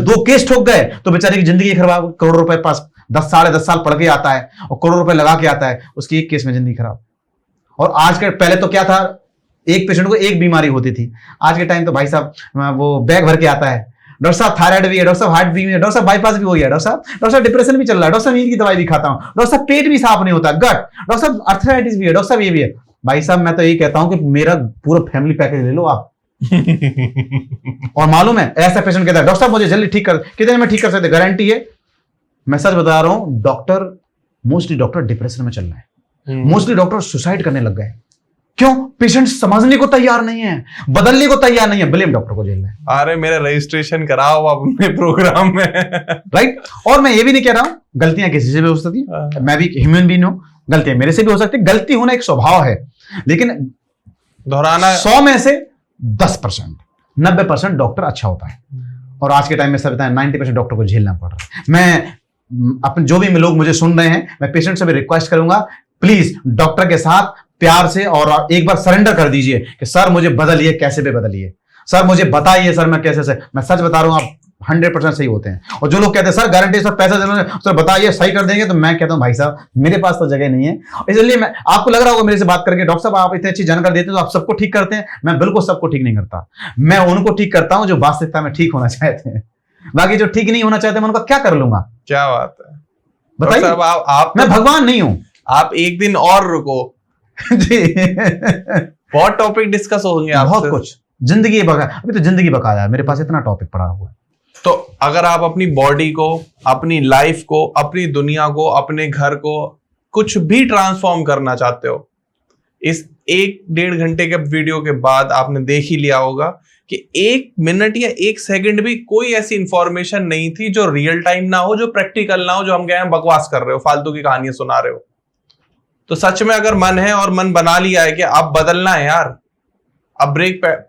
Speaker 2: 2 केस ठोक गए तो बेचारे की जिंदगी खराब, करोड़ों रुपए पास 10 साढ़े 10 साल पढ़ के आता है, और करोड़ों रुपए लगा के आता है, उसकी एक केस में जिंदगी खराब। और आज के, पहले तो क्या था, एक पेशेंट को एक बीमारी होती थी, आज के टाइम तो भाई साहब वो बैग भर के आता है, डॉक्टर साहब थायराइड भी है, डॉक्टर साहब हार्ट भी है, डॉक्टर साहब बाईपास भी हो गया, डॉक्टर साहब डिप्रेशन भी चल रहा है, डॉक्टर साहब नींद की दवाई भी खाता हूं, डॉक्टर साहब पेट भी साफ नहीं होता, गट, डॉक्टर साहब अर्थराइटिस भी है, डॉक्टर साहब ये भी है। भाई साहब, मैं तो यही कहता हूं कि मेरा पूरा फैमिली पैकेज ले लो आप। और मालूम है, ऐसा पेशेंट कहता है डॉक्टर साहब मुझे जल्दी ठीक कर, कितने में ठीक कर सकते, गारंटी है। मैं सच बता रहा हूं, डॉक्टर, मोस्टली डॉक्टर डिप्रेशन में चल रहे हैं, मोस्टली डॉक्टर सुसाइड करने लग गए। क्यों? पेशेंट समझने को तैयार नहीं है, बदलने को तैयार नहीं है, ब्लेम डॉक्टर को झेलना है।
Speaker 1: अरे मेरा रजिस्ट्रेशन कराओ अपने प्रोग्राम में,
Speaker 2: राइट। और मैं ये भी नहीं कह रहा हूं गलतियां किसी से भी हो सकती है, मैं भी ह्यूमन बीइंग हूं, गलतियां मेरे से भी हो सकती है, गलती होना एक स्वभाव है, लेकिन
Speaker 1: दोहराना
Speaker 2: 100 में से 10%, 90% डॉक्टर अच्छा होता है। और आज के टाइम में सब बताएं 90% डॉक्टर को झेलना पड़ रहा है। मैं अपने जो भी लोग मुझे सुन रहे हैं, मैं पेशेंट से भी रिक्वेस्ट करूंगा, प्लीज डॉक्टर के साथ प्यार से और एक बार सरेंडर कर दीजिए कि सर मुझे बदलिए, कैसे भी बदलिए, सर मुझे बताइए, सर मैं कैसे से, मैं सच बता रहा हूं आप 100% सही होते हैं। और जो लोग कहते हैं सर गारंटी, सर पैसा देना, सर बताइए सही कर देंगे, तो मैं कहता हूं भाई साहब मेरे पास तो जगह नहीं है। इसलिए मैं, आपको लग रहा होगा मेरे से बात करके डॉक्टर साहब आप इतनी अच्छी जानकारी देते हैं तो आप सबको ठीक करते हैं, मैं बिल्कुल सबको ठीक नहीं करता, मैं उनको ठीक करता हूं जो वास्तविकता में ठीक होना चाहते हैं। बाकी जो ठीक नहीं होना चाहते मैं उनका क्या कर लूंगा?
Speaker 1: क्या बात है,
Speaker 2: बताइए।
Speaker 1: डॉक्टर साहब आप
Speaker 2: मैं भगवान नहीं हूं।
Speaker 1: आप एक दिन और रुको
Speaker 2: जी
Speaker 1: बहुत टॉपिक डिस्कस होंगे आपसे।
Speaker 2: बहुत कुछ जिंदगी बकाया, अभी तो जिंदगी बकाया है, मेरे पास इतना टॉपिक पड़ा हुआ है।
Speaker 1: तो अगर आप अपनी बॉडी को, अपनी लाइफ को, अपनी दुनिया को, अपने घर को कुछ भी ट्रांसफॉर्म करना चाहते हो, इस 1-1.5 घंटे के वीडियो के बाद आपने देख ही लिया होगा कि 1 मिनट या 1 सेकंड भी कोई ऐसी इंफॉर्मेशन नहीं थी जो रियल टाइम ना हो, जो प्रैक्टिकल ना हो, जो हम कह रहे हैं बकवास कर रहे हो, फालतू की कहानियां सुना रहे हो। तो सच में अगर मन है और मन बना लिया है कि अब बदलना है यार, अब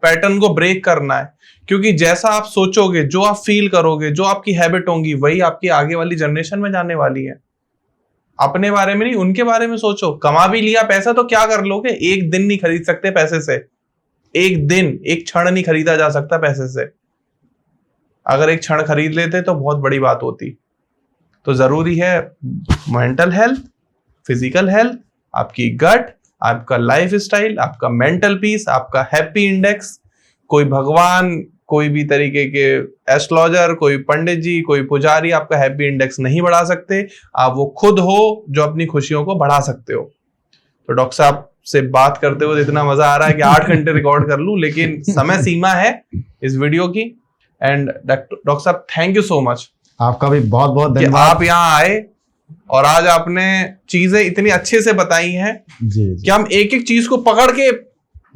Speaker 1: पैटर्न को ब्रेक करना है, क्योंकि जैसा आप सोचोगे, जो आप फील करोगे, जो आपकी हैबिट होंगी, वही आपकी आगे वाली जनरेशन में जाने वाली है। अपने बारे में नहीं, उनके बारे में सोचो। कमा भी लिया पैसा तो क्या कर लोगे? एक दिन नहीं खरीद सकते पैसे से, एक दिन, एक क्षण नहीं खरीदा जा सकता पैसे से। अगर एक क्षण खरीद लेते तो बहुत बड़ी बात होती। तो जरूरी है मेंटल हेल्थ, फिजिकल हेल्थ, आपकी गट, आपका लाइफ स्टाइल, आपका मेंटल पीस, आपका हैप्पी इंडेक्स। कोई भगवान, कोई भी तरीके के एस्ट्रोलॉजर, कोई पंडित जी, कोई पुजारी आपका हैप्पी इंडेक्स नहीं बढ़ा सकते। आप वो खुद हो जो अपनी खुशियों को बढ़ा सकते हो। तो डॉक्टर साहब से बात करते हुए इतना मजा आ रहा है कि 8 घंटे रिकॉर्ड कर लूं, लेकिन समय सीमा है इस वीडियो की। एंड डॉक्टर साहब थैंक यू सो मच,
Speaker 2: आपका भी बहुत बहुत धन्यवाद।
Speaker 1: आप यहाँ आए और आज आपने चीजें इतनी अच्छे से बताई हैं कि हम एक एक चीज को पकड़ के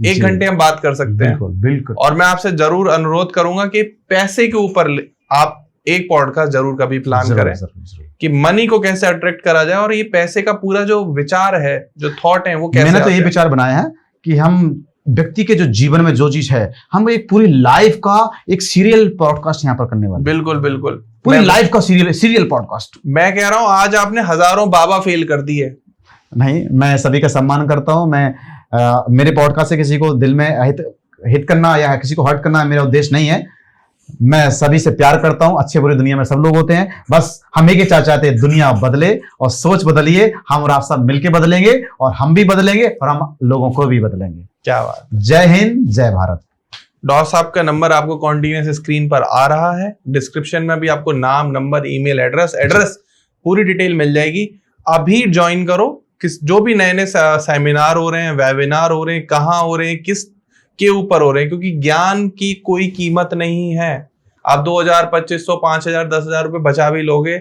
Speaker 1: 1 घंटे हम बात कर सकते हैं।
Speaker 2: बिल्कुल।
Speaker 1: और मैं आपसे जरूर अनुरोध करूंगा कि पैसे के ऊपर आप एक पॉडकास्ट जरूर कभी प्लान करें कि मनी को कैसे अट्रैक्ट करा जाए, और ये पैसे का पूरा जो विचार है, जो थॉट है, वो कैसे।
Speaker 2: मैंने तो ये विचार बनाया है कि हम व्यक्ति के जो जीवन में जो चीज है, हम एक पूरी लाइफ का एक सीरियल पॉडकास्ट यहाँ पर करने वाले।
Speaker 1: बिल्कुल बिल्कुल,
Speaker 2: पूरी लाइफ का सीरियल पॉडकास्ट।
Speaker 1: मैं कह रहा हूं आज आपने हजारों बाबा फेल कर दिए।
Speaker 2: नहीं, मैं सभी का सम्मान करता हूं। मैं मेरे पॉडकास्ट से किसी को दिल में हिट करना या किसी को हर्ट करना मेरा उद्देश्य नहीं है। मैं सभी से प्यार करता हूं। अच्छे बुरे दुनिया में सब लोग होते हैं, बस हम एक ही चाहते हैं दुनिया बदले और सोच बदलिए। हम और आप सब मिलके बदलेंगे और हम भी बदलेंगे और हम लोगों को भी बदलेंगे।
Speaker 1: क्या बात।
Speaker 2: जय हिंद, जय भारत।
Speaker 1: डॉक्टर साहब का नंबर आपको कॉन्टिन्यूस स्क्रीन पर आ रहा है। डिस्क्रिप्शन में भी आपको नाम, नंबर, ईमेल एड्रेस पूरी डिटेल मिल जाएगी। अभी ज्वाइन करो। जो भी नए नए सेमिनार हो रहे हैं, वेबिनार हो रहे हैं, कहाँ हो रहे हैं, किस के ऊपर हो रहे हैं, क्योंकि ज्ञान की कोई कीमत नहीं है। आप 2000, 2500, 5000, 10,000 रुपए बचा भी लोगे,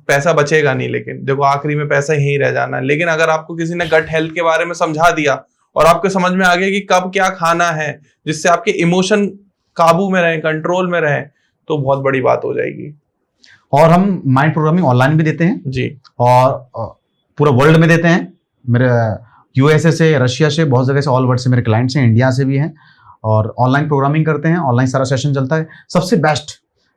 Speaker 1: पैसा बचेगा नहीं। लेकिन देखो आखिरी में पैसा यहीं रह जाना है। लेकिन अगर आपको किसी ने गट हेल्थ के बारे में समझा दिया और आपको समझ में आ गया कि कब क्या खाना है, जिससे आपके इमोशन काबू में रहे, कंट्रोल में रहे, तो बहुत बड़ी बात हो जाएगी।
Speaker 2: और हम माइंड प्रोग्रामिंग ऑनलाइन भी देते हैं
Speaker 1: जी,
Speaker 2: और पूरा वर्ल्ड में देते हैं। मेरे यूएसए से, रशिया से, बहुत जगह से, ऑल वर्ल्ड से मेरे क्लाइंट्स हैं, इंडिया से भी हैं। और ऑनलाइन प्रोग्रामिंग करते हैं, ऑनलाइन सारा सेशन चलता है। सबसे बेस्ट,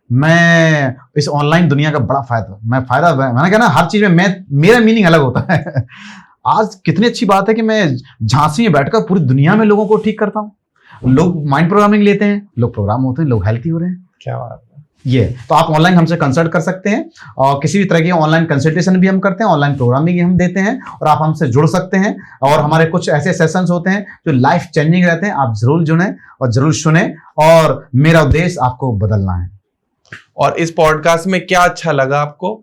Speaker 2: मैं इस ऑनलाइन दुनिया का बड़ा मैंने कहा ना, हर चीज में मेरा मीनिंग अलग होता है। आज कितनी अच्छी बात है कि मैं झांसी में बैठकर पूरी दुनिया में लोगों को ठीक करता हूँ। लोग माइंड प्रोग्रामिंग लेते हैं, लोग प्रोग्राम होते हैं, लोग हेल्थी हो रहे हैं।
Speaker 1: क्या बात है।
Speaker 2: ये तो आप ऑनलाइन हमसे कंसल्ट कर सकते हैं, और किसी भी तरह की ऑनलाइन कंसल्टेशन भी हम करते हैं, ऑनलाइन प्रोग्रामिंग हम देते हैं, और आप हमसे जुड़ सकते हैं। और हमारे कुछ ऐसे सेशंस होते हैं जो लाइफ चेंजिंग रहते हैं। आप जरूर जुड़ें और जरूर सुने, और मेरा उद्देश्य आपको बदलना है।
Speaker 1: और इस पॉडकास्ट में क्या अच्छा लगा आपको,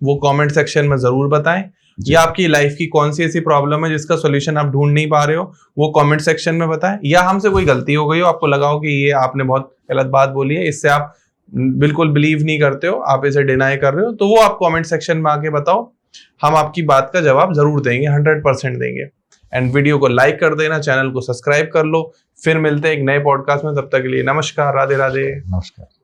Speaker 1: वो कमेंट सेक्शन में जरूर बताएं। या आपकी लाइफ की कौन सी ऐसी प्रॉब्लम है जिसका सॉल्यूशन आप ढूंढ नहीं पा रहे हो, वो कमेंट सेक्शन में बताएं। या हमसे कोई गलती हो गई हो, आपको लगा हो कि ये आपने बहुत गलत बात बोली है, इससे आप बिल्कुल बिलीव नहीं करते हो, आप इसे डिनाई कर रहे हो, तो वो आप कमेंट सेक्शन में आके बताओ। हम आपकी बात का जवाब जरूर देंगे, 100% देंगे। एंड वीडियो को लाइक कर देना, चैनल को सब्सक्राइब कर लो। फिर मिलते हैं एक नए पॉडकास्ट में, तब तक के लिए नमस्कार, राधे राधे।
Speaker 2: नमस्कार।